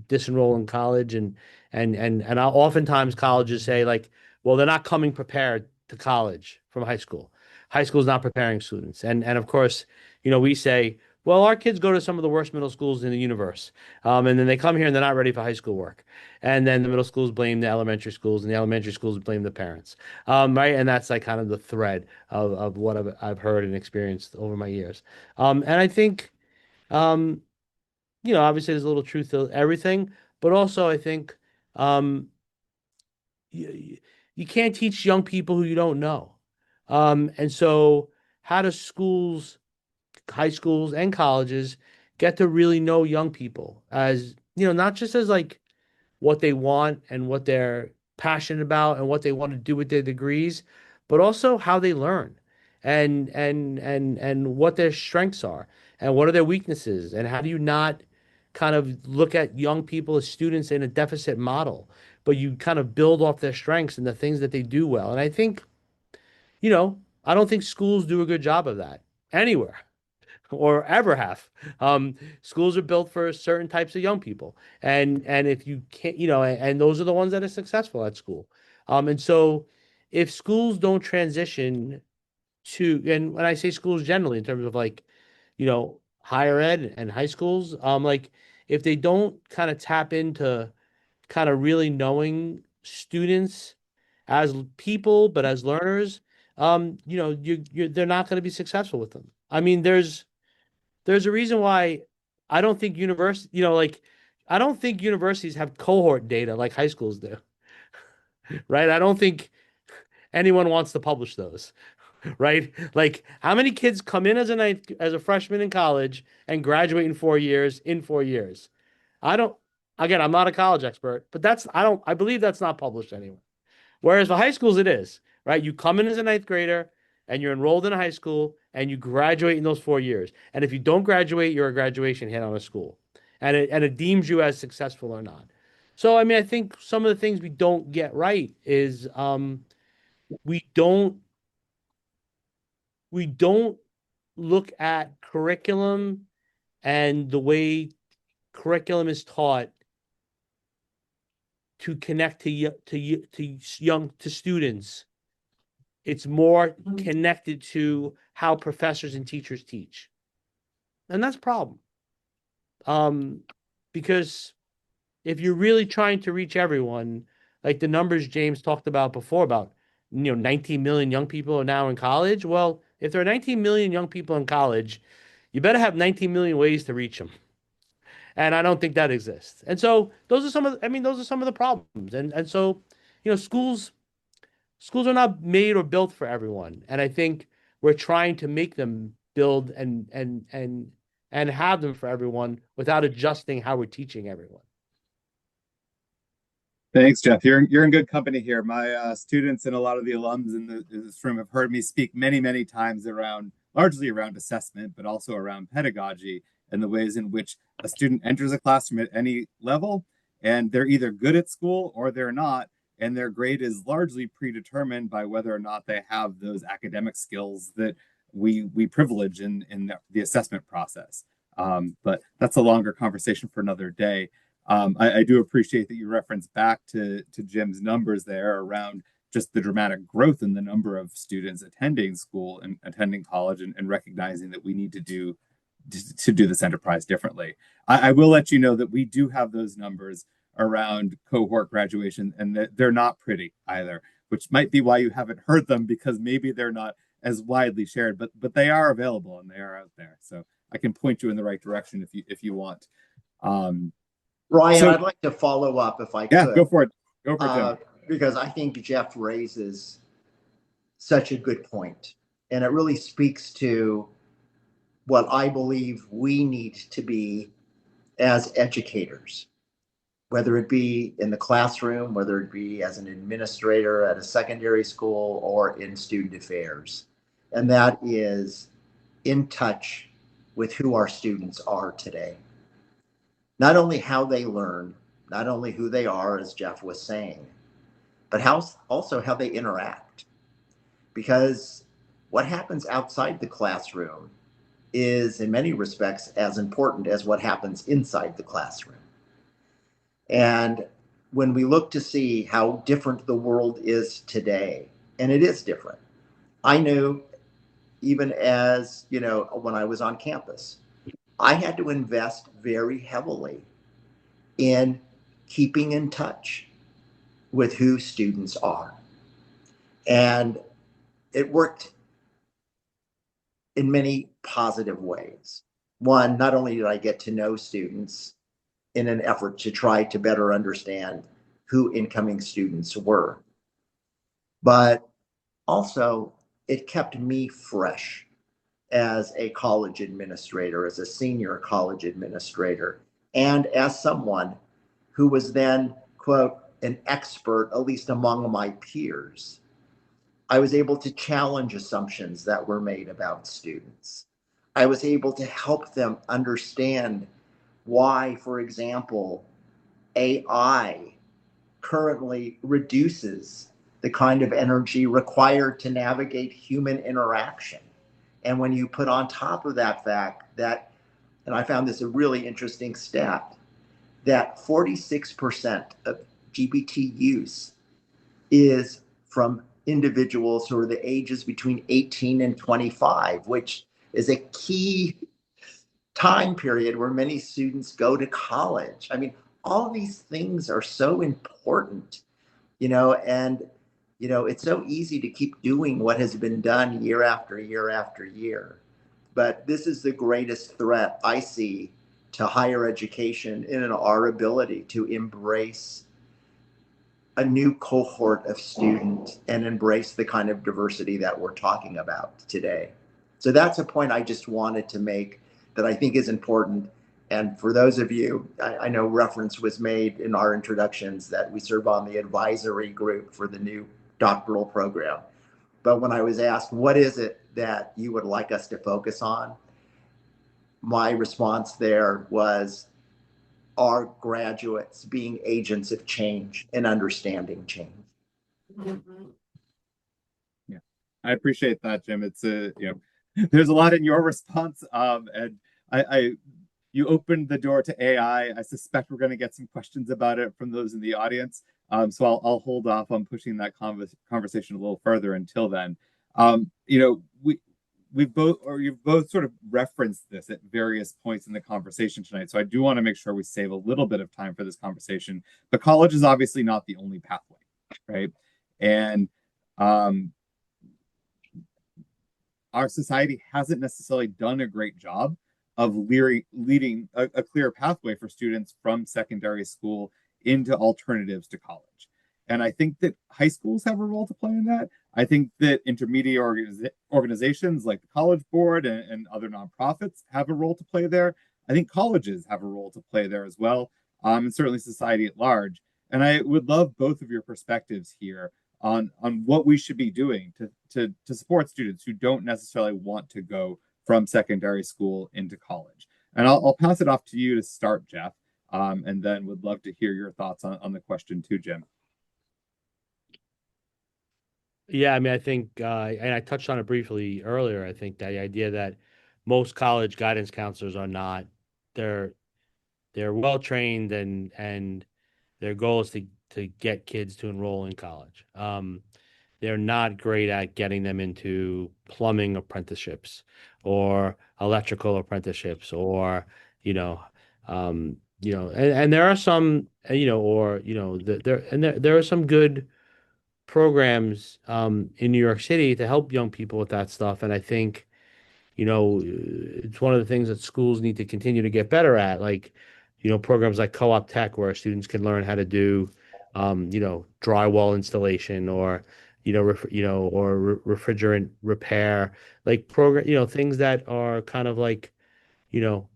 disenroll in college, and oftentimes colleges say like, well, they're not coming prepared to college from high school. High school is not preparing students, and of course, we say, well, our kids go to some of the worst middle schools in the universe, and then they come here and they're not ready for high school work, and then the middle schools blame the elementary schools, and the elementary schools blame the parents, right? And that's like kind of the thread of what I've heard and experienced over my years, and I think. Um, Obviously there's a little truth to everything, but also I think um, you, you can't teach young people who you don't know. And so how do schools, high schools and colleges, get to really know young people as, not just as like what they want and what they're passionate about and what they want to do with their degrees, but also how they learn, and what their strengths are, and what are their weaknesses, and how do you not kind of look at young people as students in a deficit model, but you kind of build off their strengths and the things that they do well. And I think, I don't think schools do a good job of that anywhere or ever have. Schools are built for certain types of young people, and if you can't, and those are the ones that are successful at school. And so if schools don't transition to, and when I say schools generally in terms of like, higher ed and high schools, like if they don't kind of tap into kind of really knowing students as people, but as learners, they're not going to be successful with them. I mean, there's a reason why I don't think I don't think universities have cohort data like high schools do, right? I don't think anyone wants to publish those, right? Like how many kids come in as a freshman in college and graduate in 4 years in 4 years? I don't, again, I'm not a college expert, but I believe that's not published anywhere. Whereas for high schools, it is, right? You come in as a ninth grader and you're enrolled in a high school and you graduate in those 4 years. And if you don't graduate, you're a graduation hit on a school. And it deems you as successful or not. So, I mean, I think some of the things we don't get right is we don't we don't look at curriculum and the way curriculum is taught to connect to students. It's more connected to how professors and teachers teach. And that's a problem. Because if you're really trying to reach everyone, like the numbers James talked about before, about 19 million young people are now in college. Well, if there are 19 million young people in college, you better have 19 million ways to reach them. And I don't think that exists. And so those are some of the problems. And so, schools are not made or built for everyone. And I think we're trying to make them build and have them for everyone without adjusting how we're teaching everyone. Thanks, Jeff. You're in good company here. My students and a lot of the alums in this room have heard me speak many, many times largely around assessment, but also around pedagogy and the ways in which a student enters a classroom at any level, and they're either good at school or they're not, and their grade is largely predetermined by whether or not they have those academic skills that we privilege in the assessment process. But that's a longer conversation for another day. I do appreciate that you reference back to Jim's numbers there around just the dramatic growth in the number of students attending school and attending college, and recognizing that we need to do this enterprise differently. I will let you know that we do have those numbers around cohort graduation, and they're not pretty either, which might be why you haven't heard them, because maybe they're not as widely shared, but they are available and they are out there. So I can point you in the right direction if you want. Ryan, I'd like to follow up if I could. Yeah, go for it. Go for it, Jim. Because I think Jeff raises such a good point, and it really speaks to what I believe we need to be as educators, whether it be in the classroom, whether it be as an administrator at a secondary school or in student affairs. And that is in touch with who our students are today. Not only how they learn, not only who they are, as Jeff was saying, but also how they interact. Because what happens outside the classroom is, in many respects, as important as what happens inside the classroom. And when we look to see how different the world is today, and it is different, I knew, even as, when I was on campus, I had to invest very heavily in keeping in touch with who students are. And it worked in many positive ways. One, not only did I get to know students in an effort to try to better understand who incoming students were, but also it kept me fresh as a college administrator, as a senior college administrator, and as someone who was then, quote, an expert, at least among my peers. I was able to challenge assumptions that were made about students. I was able to help them understand why, for example, AI currently reduces the kind of energy required to navigate human interaction. And when you put on top of that fact that, and I found this a really interesting stat, that 46% of GPT use is from individuals who are the ages between 18 and 25, which is a key time period where many students go to college. I mean, all these things are so important, and it's so easy to keep doing what has been done year after year after year. But this is the greatest threat I see to higher education in our ability to embrace a new cohort of students and embrace the kind of diversity that we're talking about today. So that's a point I just wanted to make that I think is important. And for those of you, I know reference was made in our introductions that we serve on the advisory group for the new doctoral program. But when I was asked, what is it that you would like us to focus on? My response there was, our graduates being agents of change and understanding change. Yeah, I appreciate that, Jim. It's there's a lot in your response, and I you opened the door to AI. I suspect we're going to get some questions about it from those in the audience. So I'll hold off on pushing that conversation a little further until then. You know, you've both sort of referenced this at various points in the conversation tonight. So I do want to make sure we save a little bit of time for this conversation. But college is obviously not the only pathway, right? And our society hasn't necessarily done a great job of leading a clear pathway for students from secondary school into alternatives to college. And I think that high schools have a role to play in that. I think that intermediate organizations like the College Board and other nonprofits have a role to play there. I think colleges have a role to play there as well, and certainly society at large. And I would love both of your perspectives here on what we should be doing to support students who don't necessarily want to go from secondary school into college. And I'll pass it off to you to start, Jeff, and then would love to hear your thoughts on the question too, Jim. Yeah, I mean, I think, and I touched on it briefly earlier. I think the idea that most college guidance counselors are not, they're well trained and their goal is to get kids to enroll in college. They're not great at getting them into plumbing apprenticeships or electrical apprenticeships or, and there are some, there are some good programs in New York City to help young people with that stuff. And I think, it's one of the things that schools need to continue to get better at, like, programs like Co-op Tech where students can learn how to do, drywall installation or, refrigerant repair, like things that are kind of you know,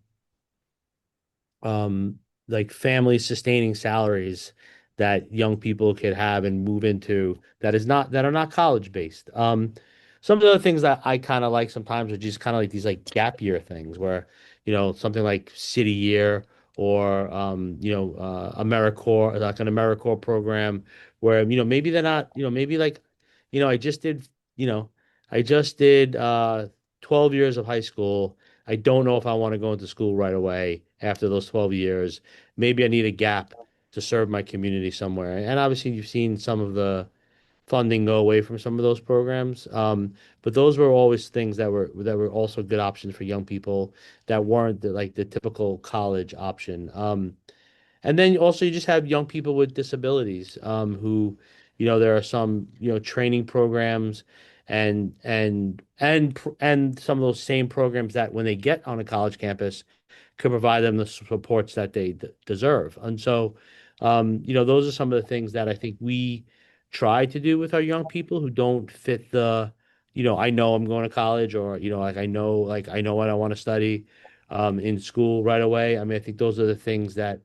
like family sustaining salaries that young people could have and move into that are not college based. Some of the other things that I kind of like sometimes are just kind of like these like gap year things where, something like City Year or AmeriCorps, like an AmeriCorps program where, maybe they're not, maybe like, I just did, you know, I just did 12 years of high school. I don't know if I want to go into school right away after those 12 years. Maybe I need a gap to serve my community somewhere. And obviously, you've seen some of the funding go away from some of those programs. But those were always things that were also good options for young people that weren't like the typical college option. And then also you just have young people with disabilities who, there are some, training programs and some of those same programs that when they get on a college campus could provide them the supports that they deserve. And so, those are some of the things that I think we try to do with our young people who don't fit the, I know I'm going to college or, like I know what I want to study in school right away. I mean, I think those are the things that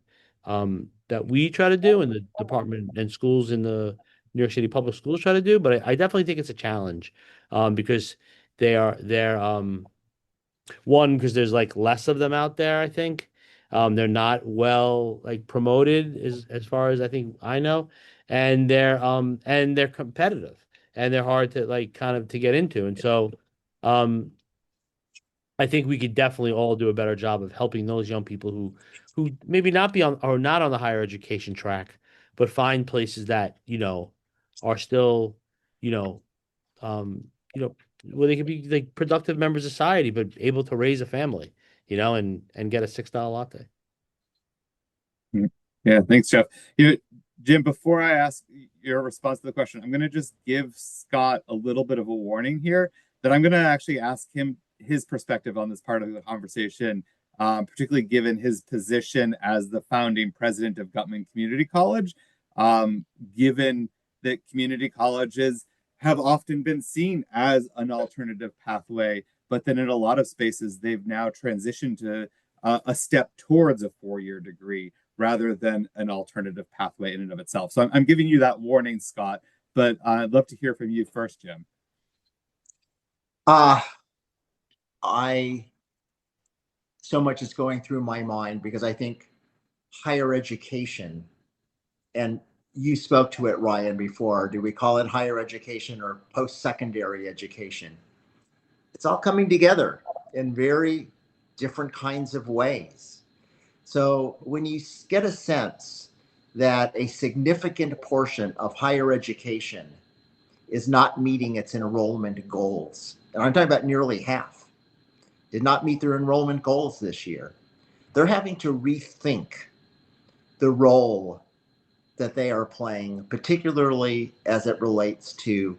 we try to do in the department and schools in the New York City public schools try to do. But I definitely think it's a challenge because they're one, because there's like less of them out there, I think. They're not well like promoted as far as I think I know. And they're competitive and they're hard to like kind of to get into. And so um I think we could definitely all do a better job of helping those young people who maybe not be on or not on the higher education track, but find places that, are still, you know, um, you know, where they could be like productive members of society, but able to raise a family, and get a $6 latte. Yeah, thanks, Jeff. Jim, before I ask your response to the question, I'm going to just give Scott a little bit of a warning here that I'm going to actually ask him his perspective on this part of the conversation, particularly given his position as the founding president of Gutman Community College, given that community colleges have often been seen as an alternative pathway, but then in a lot of spaces, they've now transitioned to a step towards a four-year degree rather than an alternative pathway in and of itself. So I'm giving you that warning, Scott, but I'd love to hear from you first, Jim. So much is going through my mind because I think higher education, and you spoke to it, Ryan, before. Do we call it higher education or post-secondary education? It's all coming together in very different kinds of ways. So when you get a sense that a significant portion of higher education is not meeting its enrollment goals, and I'm talking about nearly half, did not meet their enrollment goals this year, they're having to rethink the role that they are playing, particularly as it relates to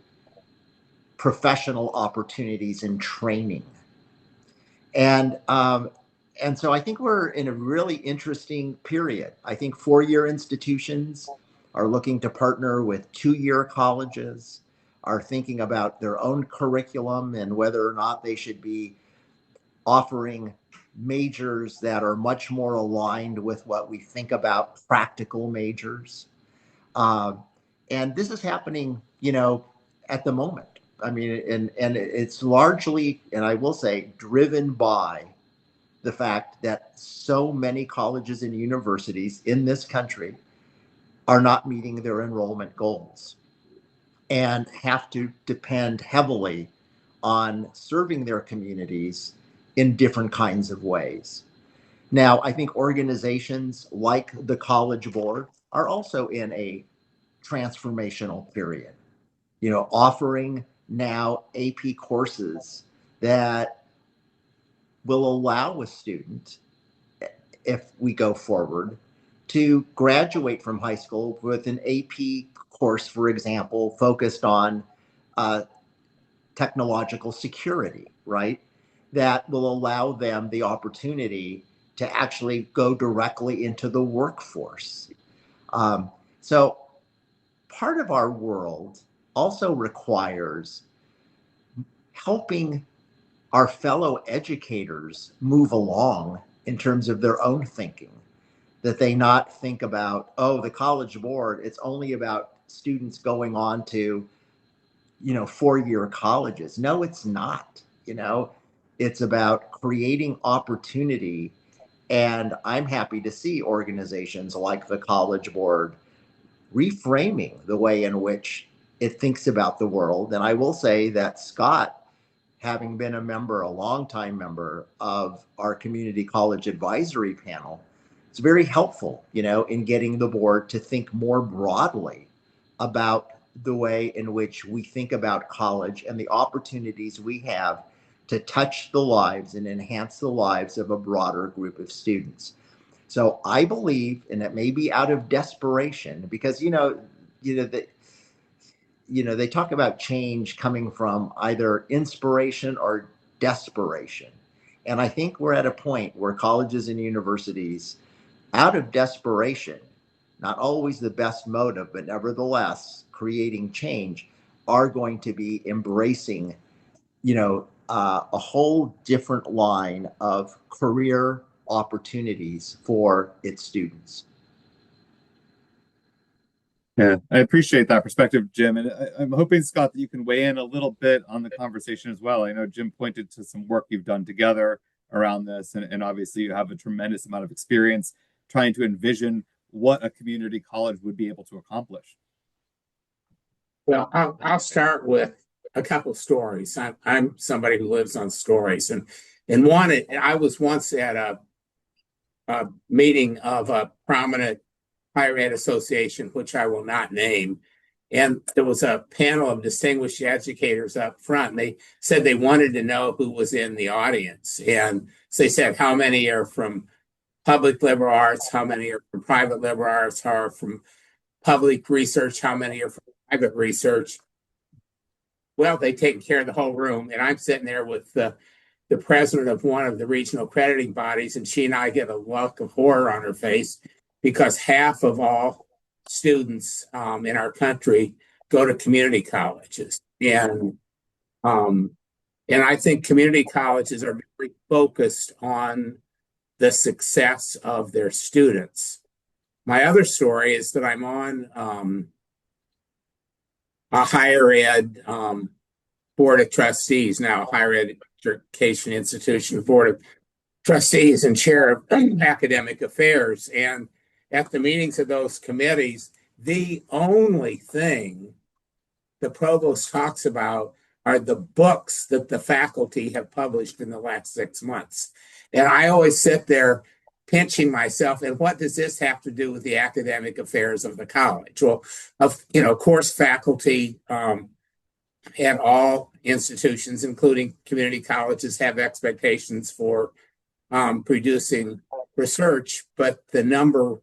professional opportunities and training. And so I think we're in a really interesting period. I think four-year institutions are looking to partner with two-year colleges, are thinking about their own curriculum and whether or not they should be offering majors that are much more aligned with what we think about practical majors. And this is happening, at the moment. I mean, and it's largely, and I will say, driven by the fact that so many colleges and universities in this country are not meeting their enrollment goals and have to depend heavily on serving their communities in different kinds of ways. Now, I think organizations like the College Board are also in a transformational period, offering now AP courses that will allow a student, if we go forward, to graduate from high school with an AP course, for example, focused on technological security, right? That will allow them the opportunity to actually go directly into the workforce. So part of our world also requires helping our fellow educators move along in terms of their own thinking, that they not think about, oh, the College Board, it's only about students going on to, four-year colleges. No, it's not. It's about creating opportunity. And I'm happy to see organizations like the College Board reframing the way in which it thinks about the world. And I will say that Scott, having been a longtime member of our community college advisory panel, it's very helpful, in getting the board to think more broadly about the way in which we think about college and the opportunities we have to touch the lives and enhance the lives of a broader group of students. So I believe, and it may be out of desperation, because they talk about change coming from either inspiration or desperation. And I think we're at a point where colleges and universities, out of desperation, not always the best motive, but nevertheless creating change, are going to be embracing, a whole different line of career opportunities for its students. Yeah, I appreciate that perspective, Jim. And I'm hoping, Scott, that you can weigh in a little bit on the conversation as well. I know Jim pointed to some work you've done together around this, and obviously you have a tremendous amount of experience trying to envision what a community college would be able to accomplish. Well, I'll start with a couple stories. I'm somebody who lives on stories, and I was once at a meeting of a prominent higher ed association, which I will not name, and there was a panel of distinguished educators up front. And they said they wanted to know who was in the audience, and so they said how many are from public liberal arts, how many are from private liberal arts, how are from public research, how many are from private research. Well, they've taken care of the whole room, and I'm sitting there with the president of one of the regional accrediting bodies, and she and I get a look of horror on her face because half of all students in our country go to community colleges, and I think community colleges are very focused on the success of their students. My other story is that I'm on a higher ed board of trustees, now a higher education institution board of trustees and chair of academic affairs. And at the meetings of those committees, the only thing the provost talks about are the books that the faculty have published in the last 6 months. And I always sit there pinching myself, and what does this have to do with the academic affairs of the college? Well, of course, faculty at all institutions, including community colleges, have expectations for producing research, but the number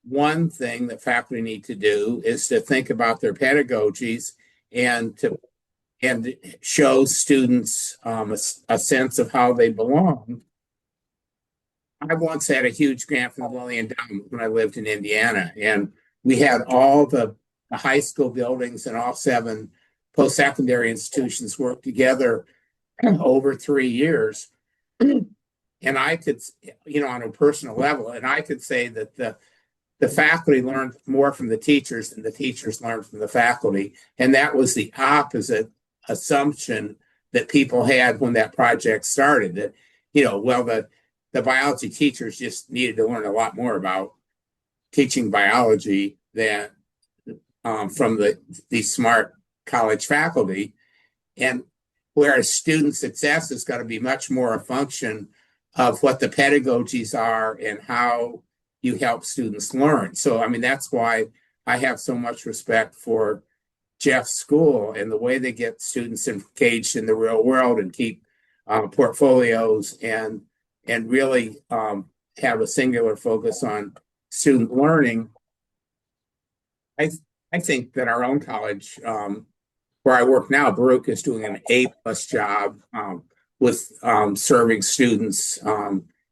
one thing that faculty need to do is to think about their pedagogies and show students a sense of how they belong. I once had a huge grant from the Lilly Endowment when I lived in Indiana, and we had all the high school buildings and all 7 post-secondary institutions work together over 3 years. And I could, on a personal level, and I could say that the faculty learned more from the teachers than the teachers learned from the faculty. And that was the opposite assumption that people had when that project started. That, the biology teachers just needed to learn a lot more about teaching biology than from the smart college faculty. And whereas student success is going to be much more a function of what the pedagogies are and how you help students learn. So, that's why I have so much respect for Jeff's school and the way they get students engaged in the real world and keep portfolios and really have a singular focus on student learning. I think that our own college, where I work now, Baruch, is doing an A+ job with serving students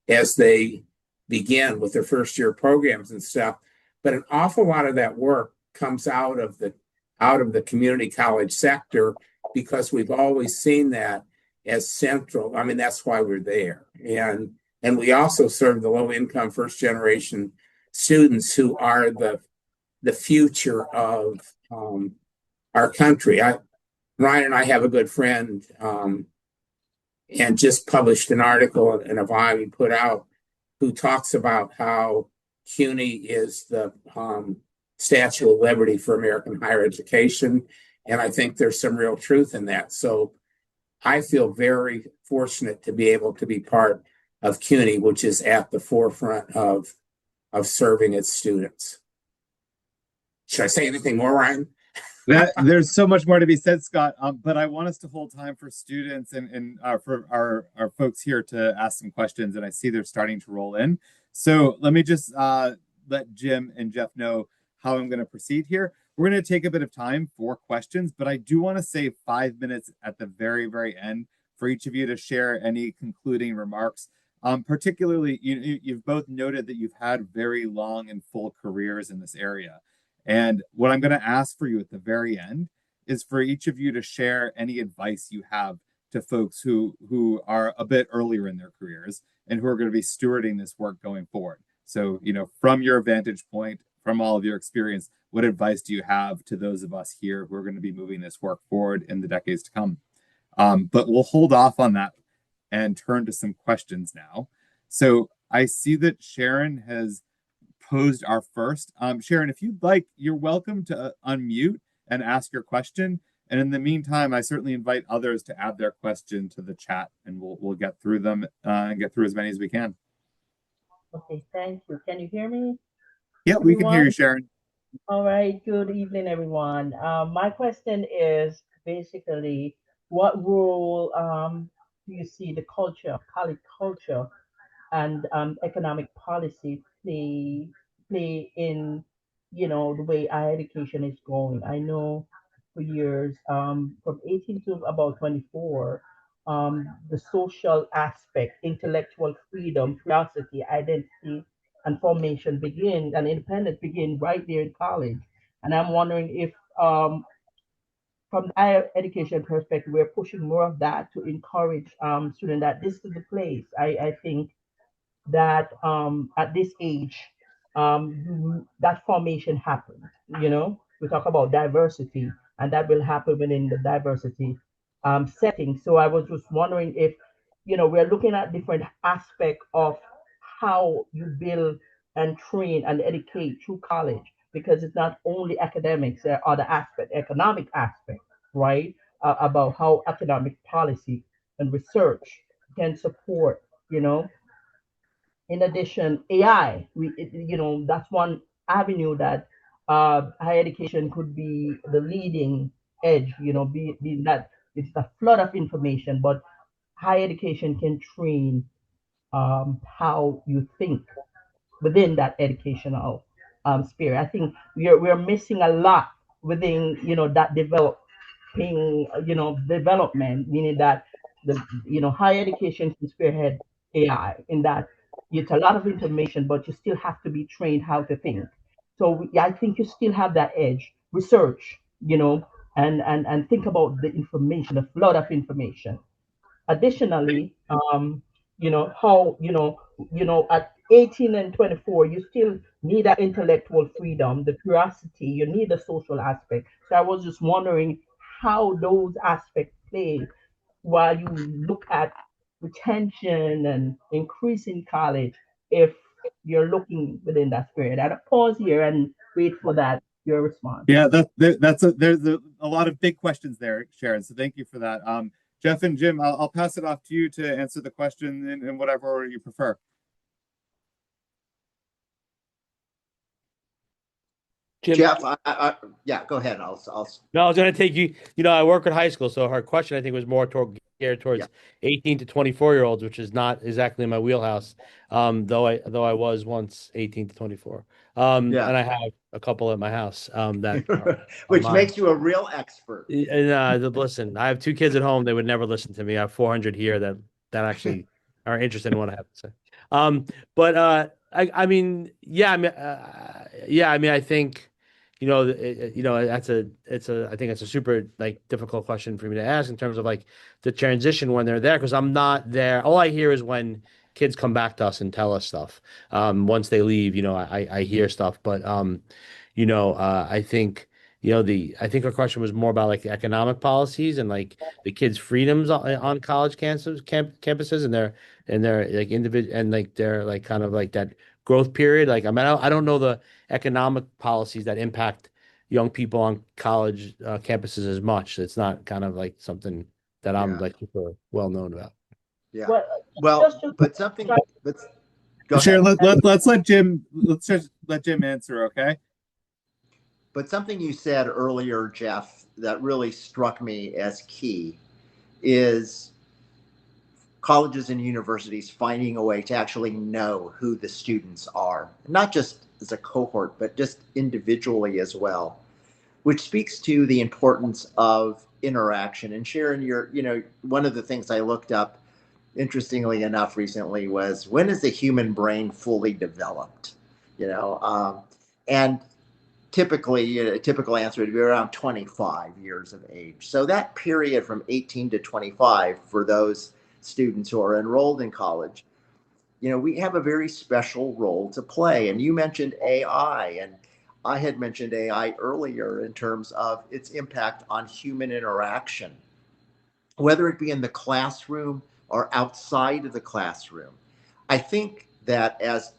as they begin with their first year programs and stuff. But an awful lot of that work comes out of the community college sector, because we've always seen that as central. That's why we're there. And we also serve the low income first generation students who are the future of our country. Ryan and I have a good friend and just published an article in a volume he put out, who talks about how CUNY is the Statue of Liberty for American higher education. And I think there's some real truth in that. So I feel very fortunate to be able to be part of CUNY, which is at the forefront of serving its students. Should I say anything more, Ryan? There's so much more to be said, Scott, but I want us to hold time for students and for our folks here to ask some questions, and I see they're starting to roll in. So let me just let Jim and Jeff know how I'm going to proceed here. We're going to take a bit of time for questions, but I do want to save 5 minutes at the very, very end for each of you to share any concluding remarks. Particularly, you've both noted that you've had very long and full careers in this area. And what I'm going to ask for you at the very end is for each of you to share any advice you have to folks who are a bit earlier in their careers and who are going to be stewarding this work going forward. So, from your vantage point, from all of your experience, what advice do you have to those of us here who are going to be moving this work forward in the decades to come? But we'll hold off on that and turn to some questions now. So I see that Sharon has posed our first. Sharon, if you'd like, you're welcome to unmute and ask your question. And in the meantime, I certainly invite others to add their question to the chat, and we'll get through them and get through as many as we can. Okay, thank you. Can you hear me? Yeah, we can hear you, Sharon. All right, good evening, everyone. My question is basically, what role do you see the culture, college culture, and economic policy play in, the way higher education is going? I know for years, from 18 to about 24, the social aspect, intellectual freedom, curiosity, identity, and formation begin, and independence begin right there in college. And I'm wondering if, from the higher education perspective, we're pushing more of that to encourage students that this is the place. I think that at this age, that formation happens. We talk about diversity, and that will happen within the diversity setting. So I was just wondering if, we're looking at different aspects of how you build and train and educate through college, because it's not only academics, there are other aspect, economic aspect, right? About how economic policy and research can support, in addition, AI, that's one avenue that higher education could be the leading edge, be that it's a flood of information, but higher education can train how you think within that educational spirit. I think we're missing a lot within that development, meaning that the higher education can spearhead AI in that it's a lot of information, but you still have to be trained how to think. So I think you still have that edge. Research, and think about the information, the flood of information. Additionally, how at 18 and 24, you still need that intellectual freedom, the curiosity, you need the social aspect. So I was just wondering how those aspects play while you look at retention and increasing college, if you're looking within that spirit. I'll pause here and wait for that your response. Yeah, there's a lot of big questions there, Sharon. So thank you for that. Jeff and Jim, I'll pass it off to you to answer the question in whatever order you prefer. Jim, Jeff, yeah, go ahead. no, I was going to take you. I work at high school, so her question I think was more geared towards 18 to 24-year-olds, which is not exactly in my wheelhouse. Though I was once 18 to 24. And I have a couple at my house that which makes you a real expert. Listen, I have 2 kids at home. They would never listen to me. I have 400 here that actually are interested in what I have to say. But I mean, yeah, I mean, I think, that's I think it's a super difficult question for me to ask in terms of the transition when they're there, because I'm not there. All I hear is when kids come back to us and tell us stuff. Once they leave, I hear stuff, but I think. I think our question was more about the economic policies and the kids' freedoms on college campuses and their individual and their kind of that growth period. I mean, I don't know the economic policies that impact young people on college campuses as much. It's not kind of something that I'm super well known about. Yeah. Well, but something. Sharon, let's let Jim answer. Okay. But something you said earlier, Jeff, that really struck me as key is colleges and universities finding a way to actually know who the students are, not just as a cohort, but just individually as well, which speaks to the importance of interaction. And Sharon, one of the things I looked up, interestingly enough, recently was, when is the human brain fully developed? And typically, a typical answer would be around 25 years of age. So that period from 18 to 25 for those students who are enrolled in college, we have a very special role to play. And you mentioned AI, and I had mentioned AI earlier in terms of its impact on human interaction, whether it be in the classroom or outside of the classroom. I think that as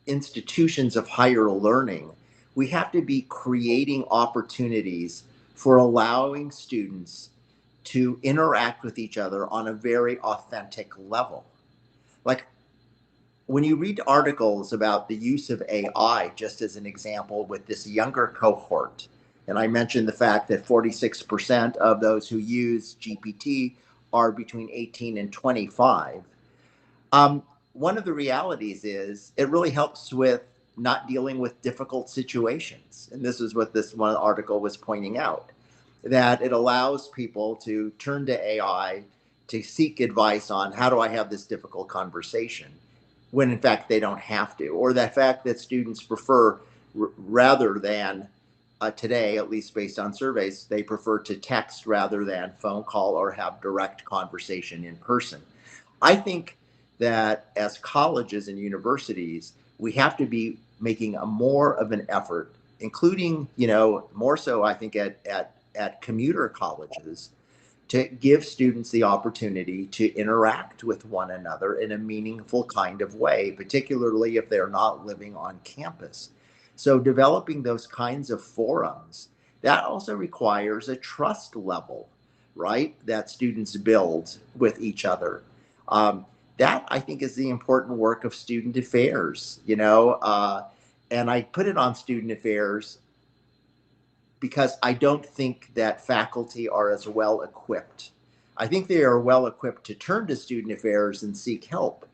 institutions of higher learning, we have to be creating opportunities for allowing students to interact with each other on a very authentic level. Like when you read articles about the use of AI, just as an example, with this younger cohort, and I mentioned the fact that 46% of those who use GPT are between 18 and 25. One of the realities is it really helps with not dealing with difficult situations. And this is what this one article was pointing out, that it allows people to turn to AI to seek advice on, how do I have this difficult conversation, when in fact they don't have to, or the fact that students prefer, rather than today, at least based on surveys, they prefer to text rather than phone call or have direct conversation in person. I think that as colleges and universities, we have to be making a more of an effort, including, more so I think at commuter colleges, to give students the opportunity to interact with one another in a meaningful kind of way, particularly if they're not living on campus. So developing those kinds of forums, that also requires a trust level, right, that students build with each other. that I think is the important work of student affairs, and I put it on student affairs because I don't think that faculty are as well equipped. I think they are well equipped to turn to student affairs and seek help.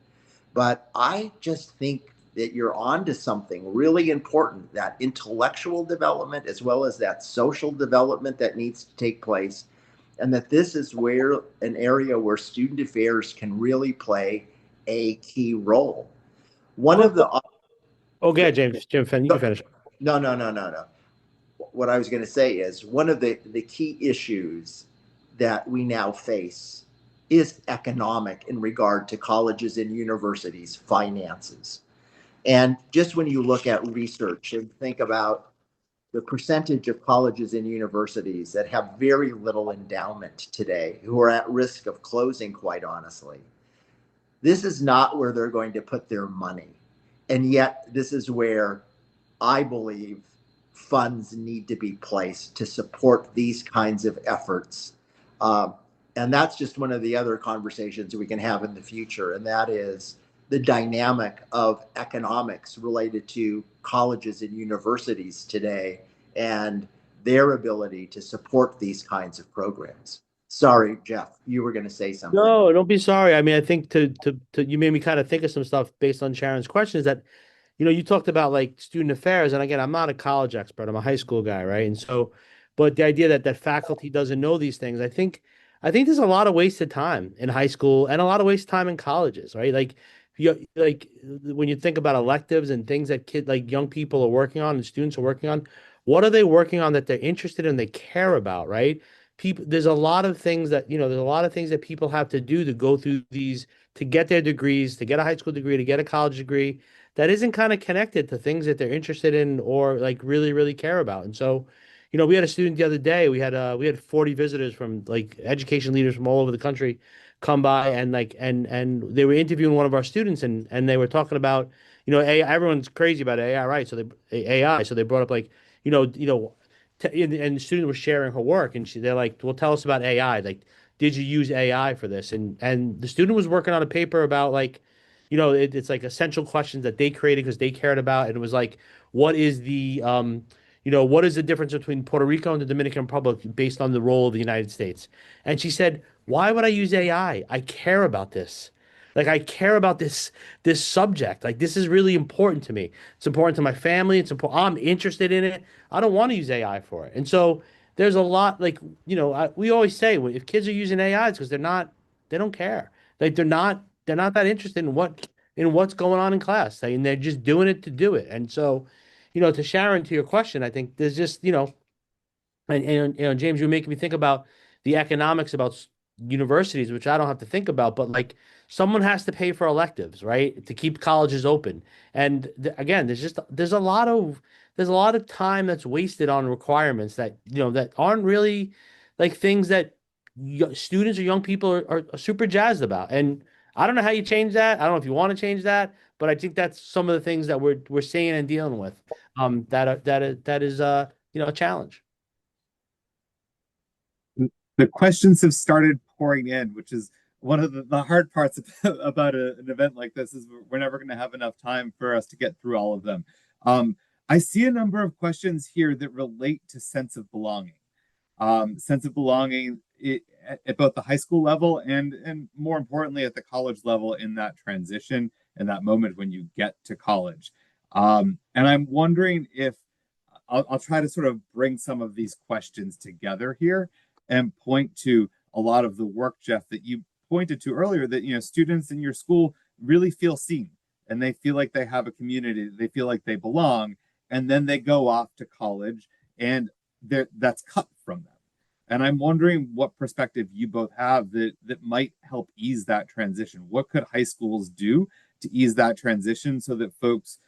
But I just think that you're on to something really important, that intellectual development as well as that social development that needs to take place. And that this is where an area where student affairs can really play a key role. One of the Okay, James, Jim, you can finish. No. What I was going to say is one of the key issues that we now face is economic in regard to colleges and universities' finances. And just when you look at research and think about the percentage of colleges and universities that have very little endowment today, who are at risk of closing, quite honestly, this is not where they're going to put their money. And yet, this is where I believe funds need to be placed to support these kinds of efforts. And that's just one of the other conversations we can have in the future. And that is the dynamic of economics related to colleges and universities today and their ability to support these kinds of programs. Sorry, Jeff, you were going to say something. No, don't be sorry. I mean, I think to you made me kind of think of some stuff based on Sharon's questions that, you talked about like student affairs, and again, I'm not a college expert. I'm a high school guy, right? And so, but the idea that faculty doesn't know these things, I think there's a lot of wasted time in high school and a lot of wasted time in colleges, right? Like when you think about electives and things that like young people are working on and students are working on, what are they working on that they're interested in, they care about, right? There's a lot of things that, there's a lot of things that people have to do to go through these, to get their degrees, to get a high school degree, to get a college degree that isn't kind of connected to things that they're interested in or like really, really care about. And so, we had a student the other day. We had 40 visitors from like education leaders from all over the country come by and like and they were interviewing one of our students and they were talking about, AI, everyone's crazy about AI, right? So they brought up like, and the student was sharing her work and they're like, well, tell us about AI. Like, did you use AI for this? And the student was working on a paper about like, it's like essential questions that they created because they cared about. And it was like, what is what is the difference between Puerto Rico and the Dominican Republic based on the role of the United States? And she said, why would I use AI? I care about this. Like I care about this subject. Like this is really important to me. It's important to my family. It's important. I'm interested in it. I don't want to use AI for it. And so there's a lot like, we always say if kids are using AI, it's because they don't care. Like they're not that interested in what's going on in class. And they're just doing it to do it. And so, to Sharon, to your question, I think there's just, and James, you're making me think about the economics about universities, which I don't have to think about, but like someone has to pay for electives, right, to keep colleges open. And again, there's a lot of time that's wasted on requirements that that aren't really like things that students or young people are super jazzed about. And I don't know how you change that. I don't know if you want to change that, but I think that's some of the things that we're seeing and dealing with. That is a challenge. The questions have started pouring in, which is one of the hard parts about an event like this is we're never going to have enough time for us to get through all of them. I see a number of questions here that relate to sense of belonging. Sense of belonging at both the high school level and more importantly at the college level in that transition and that moment when you get to college. And I'm wondering if I'll try to sort of bring some of these questions together here and point to a lot of the work, Jeff, that you pointed to earlier, that students in your school really feel seen and they feel like they have a community, they feel like they belong, and then they go off to college and that's cut from them. And I'm wondering what perspective you both have that might help ease that transition. What could high schools do to ease that transition so that folks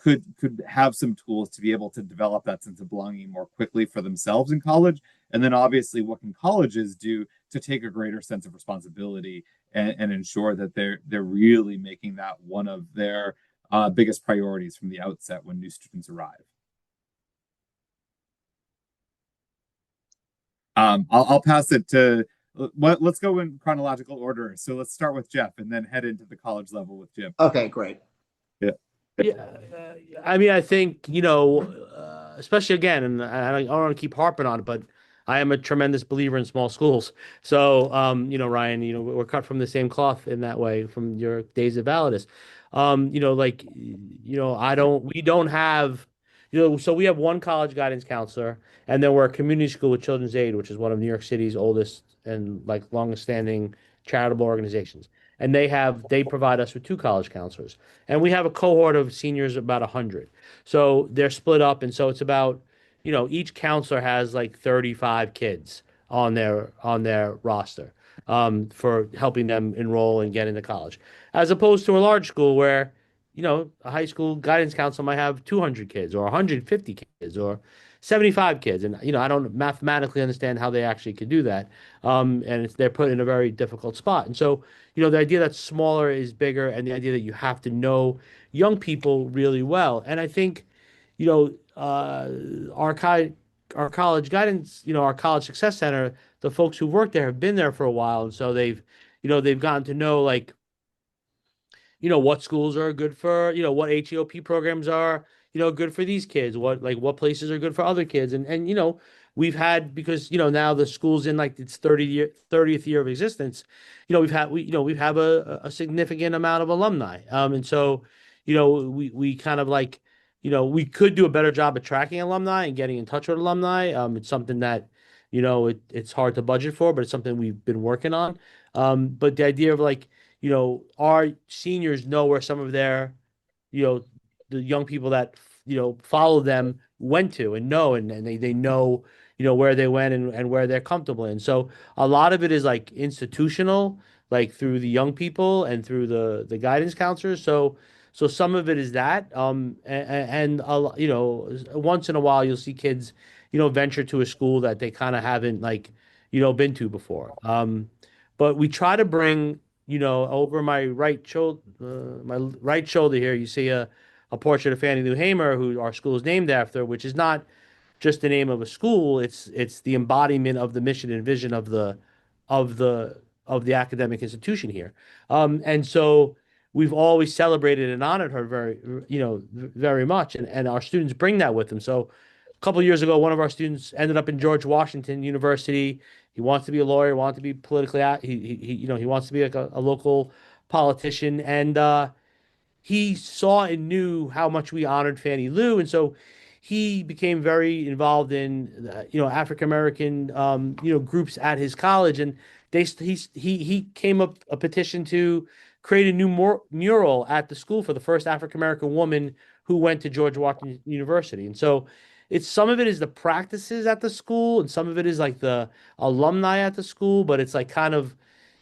could have some tools to be able to develop that sense of belonging more quickly for themselves in college? And then obviously what can colleges do to take a greater sense of responsibility and ensure that they're really making that one of their biggest priorities from the outset when new students arrive? I'll pass it to let's go in chronological order. So let's start with Jeff and then head into the college level with Jim. Okay, great. Yeah. Yeah, I mean, I think, especially again, and I don't want to keep harping on it, but I am a tremendous believer in small schools. So, Ryan, we're cut from the same cloth in that way from your days at Validus. We don't have, so we have one college guidance counselor, and then we're a community school with Children's Aid, which is one of New York City's oldest and like longest standing charitable organizations. And they provide us with two college counselors. And we have a cohort of seniors, about 100. So they're split up. And so it's about, each counselor has like 35 kids on their roster for helping them enroll and get into college, as opposed to a large school where, a high school guidance counselor might have 200 kids or 150 kids or 75 kids. And, I don't mathematically understand how they actually could do that. And they're put in a very difficult spot. And so, the idea that smaller is bigger and the idea that you have to know young people really well. And I think, you know, uh, our our college guidance, our college success center, the folks who work there have been there for a while, and so they've gotten to know like what schools are good for, what HEOP programs are, good for these kids, what places are good for other kids. And we've had, because, now the school's in like its 30th year of existence, we have a significant amount of alumni. And so, we kind of like, we could do a better job attracting alumni and getting in touch with alumni. It's something that, it's hard to budget for, but it's something we've been working on. But the idea of like, our seniors know where some of their, you know, the young people that, follow them went to and know, and they know, where they went and where they're comfortable in. So a lot of it is like institutional, like through the young people and through the guidance counselors. So some of it is that, once in a while you'll see kids, venture to a school that they kind of haven't like, been to before. But we try to bring, over my right shoulder here, you see a portrait of Fannie Lou Hamer, who our school is named after, which is not just the name of a school. It's the embodiment of the mission and vision of the of the academic institution here. And so we've always celebrated and honored her very much, and our students bring that with them. So a couple of years ago, one of our students ended up in George Washington University. He wants to be a lawyer, wants to be politically he wants to be like a local politician, and he saw and knew how much we honored Fannie Lou, and so he became very involved in African American groups at his college, and he came up a petition to create a new mural at the school for the first African American woman who went to George Washington University. And so it's, some of it is the practices at the school, and some of it is like the alumni at the school, but it's like kind of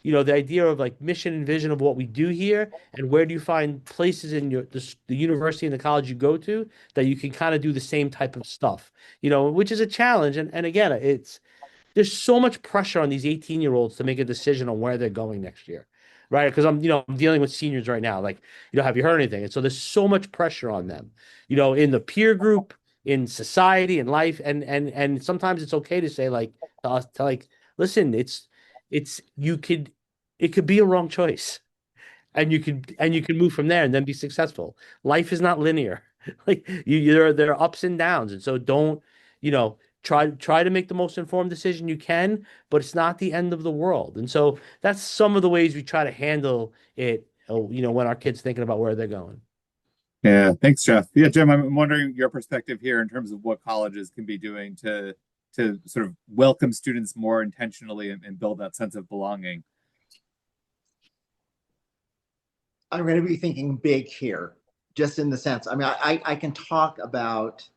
the idea of like mission and vision of what we do here, and where do you find places in the university and the college you go to that you can kind of do the same type of stuff, which is a challenge. And again, there's so much pressure on these 18-year-olds to make a decision on where they're going next year, right? Because I'm dealing with seniors right now. Like, have you heard anything? And so there's so much pressure on them, in the peer group, in society, in life, and sometimes it's okay to say like to us, to like, listen, it could be a wrong choice, and you can move from there and then be successful. Life is not linear. Like there are ups and downs, and so don't, try to make the most informed decision you can, but it's not the end of the world. And so that's some of the ways we try to handle it, when our kids thinking about where they're going. Yeah, thanks, Jeff. Yeah, Jim, I'm wondering your perspective here in terms of what colleges can be doing to sort of welcome students more intentionally and build that sense of belonging. I'm going to be thinking big here, just in the sense, I mean, I can talk about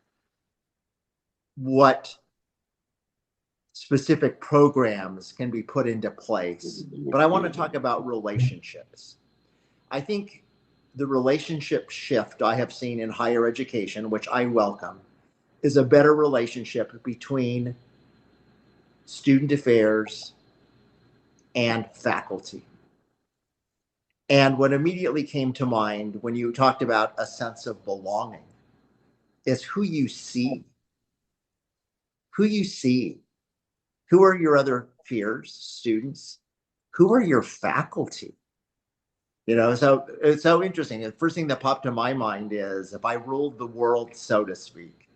what specific programs can be put into place, but I want to talk about relationships. I think the relationship shift I have seen in higher education, which I welcome, is a better relationship between student affairs and faculty. And what immediately came to mind when you talked about a sense of belonging is who you see. Who you see. Who are your other peers, students, who are your faculty? So it's so interesting. The first thing that popped to my mind is, if I ruled the world, so to speak,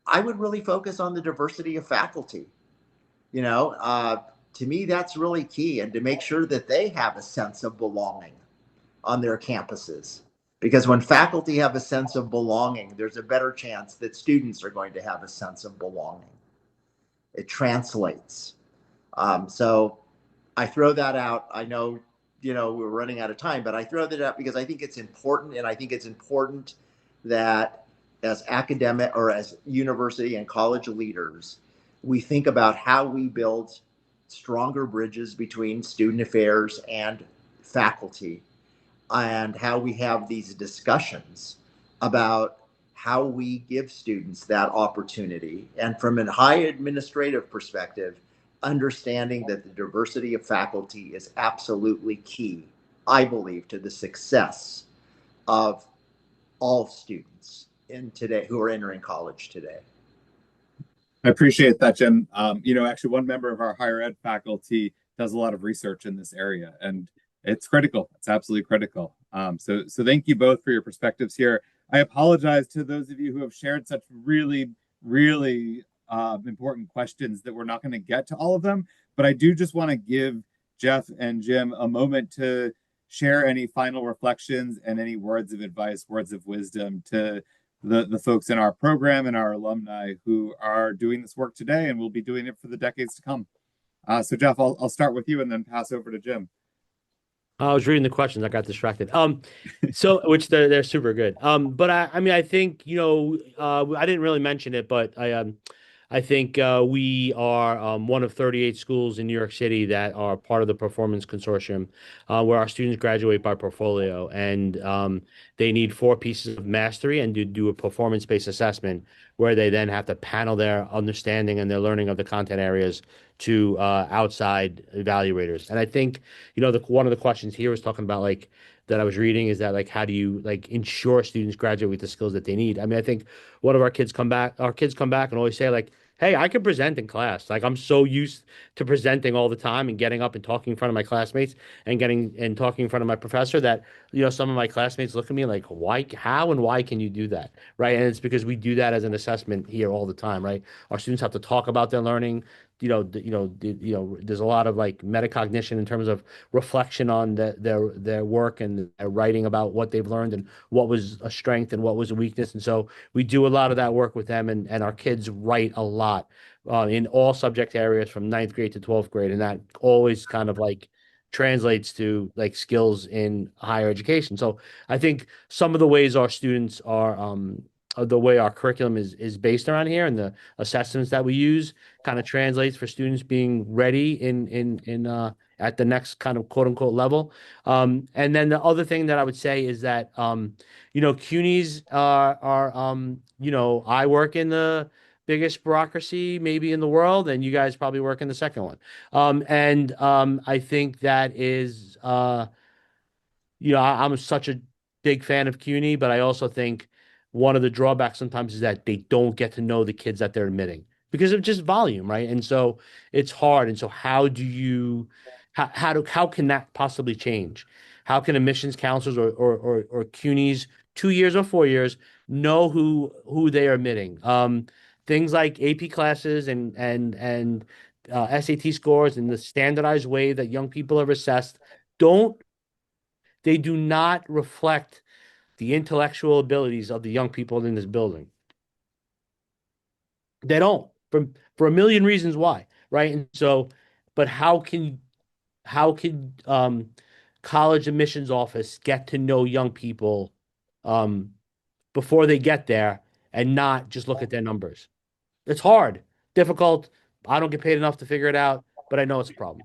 I would really focus on the diversity of faculty. To me, that's really key, and to make sure that they have a sense of belonging on their campuses. Because when faculty have a sense of belonging, there's a better chance that students are going to have a sense of belonging. It translates. So I throw that out. I know, we're running out of time, but I throw that out because I think it's important. And I think it's important that as academic or as university and college leaders, we think about how we build stronger bridges between student affairs and faculty, and how we have these discussions about how we give students that opportunity. And from a high administrative perspective, understanding that the diversity of faculty is absolutely key, I believe, to the success of all students who are entering college today. I appreciate that, Jim. Actually, one member of our higher ed faculty does a lot of research in this area, and it's critical. It's absolutely critical. So thank you both for your perspectives here. I apologize to those of you who have shared such really, really important questions that we're not going to get to all of them, but I do just want to give Jeff and Jim a moment to share any final reflections and any words of advice, words of wisdom to the folks in our program and our alumni who are doing this work today and will be doing it for the decades to come. So Jeff, I'll start with you and then pass over to Jim. I was reading the questions. I got distracted. So which they're super good. But I think I didn't really mention it, but I think we are one of 38 schools in New York City that are part of the Performance Consortium, where our students graduate by portfolio, and they need 4 pieces of mastery and do a performance-based assessment where they then have to panel their understanding and their learning of the content areas to outside evaluators. And I think, one of the questions here was talking about that I was reading is that how do you ensure students graduate with the skills that they need? I think one of our kids come back and always say hey, I can present in class. I'm so used to presenting all the time and getting up and talking in front of my classmates and talking in front of my professor that, some of my classmates look at me why, how, and why can you do that? Right. And it's because we do that as an assessment here all the time, right? Our students have to talk about their learning. There's a lot of metacognition in terms of reflection on their work and their writing about what they've learned and what was a strength and what was a weakness. And so we do a lot of that work with them, and our kids write a lot in all subject areas from 9th grade to 12th grade. And that always kind of translates to skills in higher education. So I think some of the ways our students are, the way our curriculum is based around here and the assessments that we use kind of translates for students being ready in at the next kind of quote unquote level. And then the other thing that I would say is that CUNYs are I work in the biggest bureaucracy maybe in the world, and you guys probably work in the second one. I think that is I'm such a big fan of CUNY, but I also think one of the drawbacks sometimes is that they don't get to know the kids that they're admitting because of just volume, right? And so it's hard. And so how can that possibly change? How can admissions counselors or CUNYs 2 years or 4 years know who they are admitting? Things like AP classes and SAT scores and the standardized way that young people are assessed do not reflect the intellectual abilities of the young people in this building. They don't, for a million reasons why, right? And so, but how can college admissions office get to know young people before they get there and not just look at their numbers? It's hard, difficult. I don't get paid enough to figure it out, but I know it's a problem.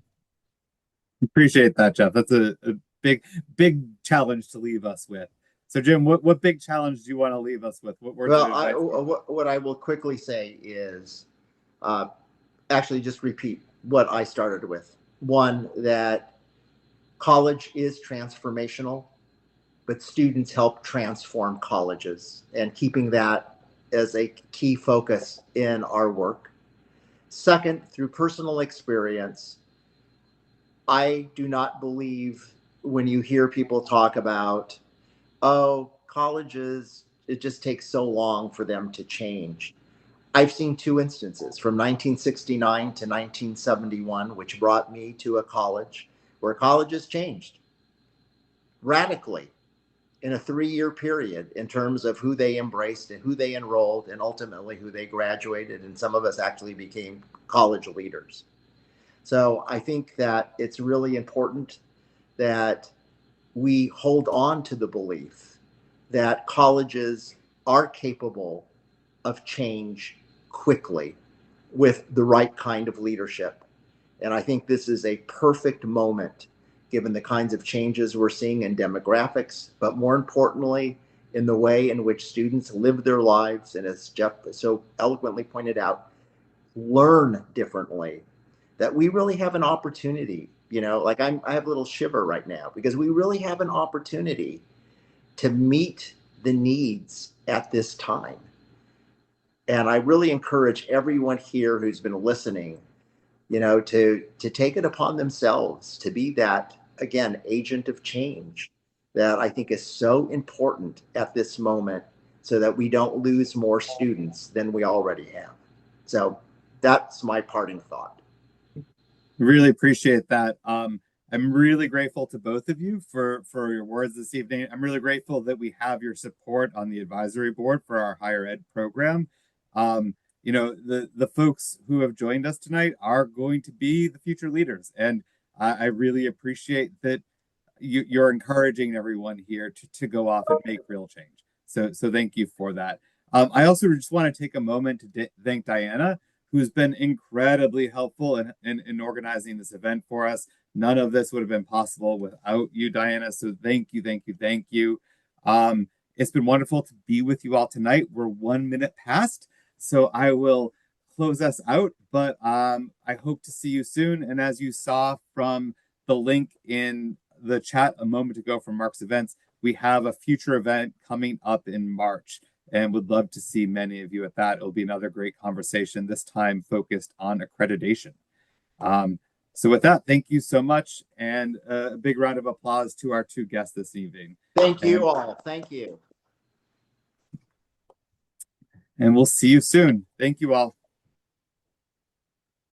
Appreciate that, Jeff. That's a big challenge to leave us with. So, Jim, what big challenge do you want to leave us with? What words of advice? What I will quickly say is actually just repeat what I started with. One, that college is transformational, but students help transform colleges, and keeping that as a key focus in our work. Second, through personal experience, I do not believe when you hear people talk about, oh, colleges, it just takes so long for them to change. I've seen two instances from 1969 to 1971, which brought me to a college where colleges changed radically in a 3-year period in terms of who they embraced and who they enrolled and ultimately who they graduated. And some of us actually became college leaders. So I think that it's really important that we hold on to the belief that colleges are capable of change quickly with the right kind of leadership. And I think this is a perfect moment given the kinds of changes we're seeing in demographics, but more importantly, in the way in which students live their lives. And as Jeff so eloquently pointed out, learn differently, that we really have an opportunity, like I have a little shiver right now because we really have an opportunity to meet the needs at this time. And I really encourage everyone here who's been listening, to take it upon themselves to be that, again, agent of change that I think is so important at this moment so that we don't lose more students than we already have. So that's my parting thought. Really appreciate that. I'm really grateful to both of you for your words this evening. I'm really grateful that we have your support on the advisory board for our higher ed program. The folks who have joined us tonight are going to be the future leaders, and I really appreciate that you're encouraging everyone here to go off and make real change. So thank you for that. I also just want to take a moment to thank Diana, who's been incredibly helpful in organizing this event for us. None of this would have been possible without you, Diana. So thank you, thank you, thank you. It's been wonderful to be with you all tonight. We're 1 minute past, so I will close us out, but I hope to see you soon. And as you saw from the link in the chat a moment ago from Mark's events, we have a future event coming up in March and would love to see many of you at that. It'll be another great conversation, this time focused on accreditation. So with that, thank you so much, and a big round of applause to our two guests this evening. Thank you all. Thank you. And we'll see you soon. Thank you all.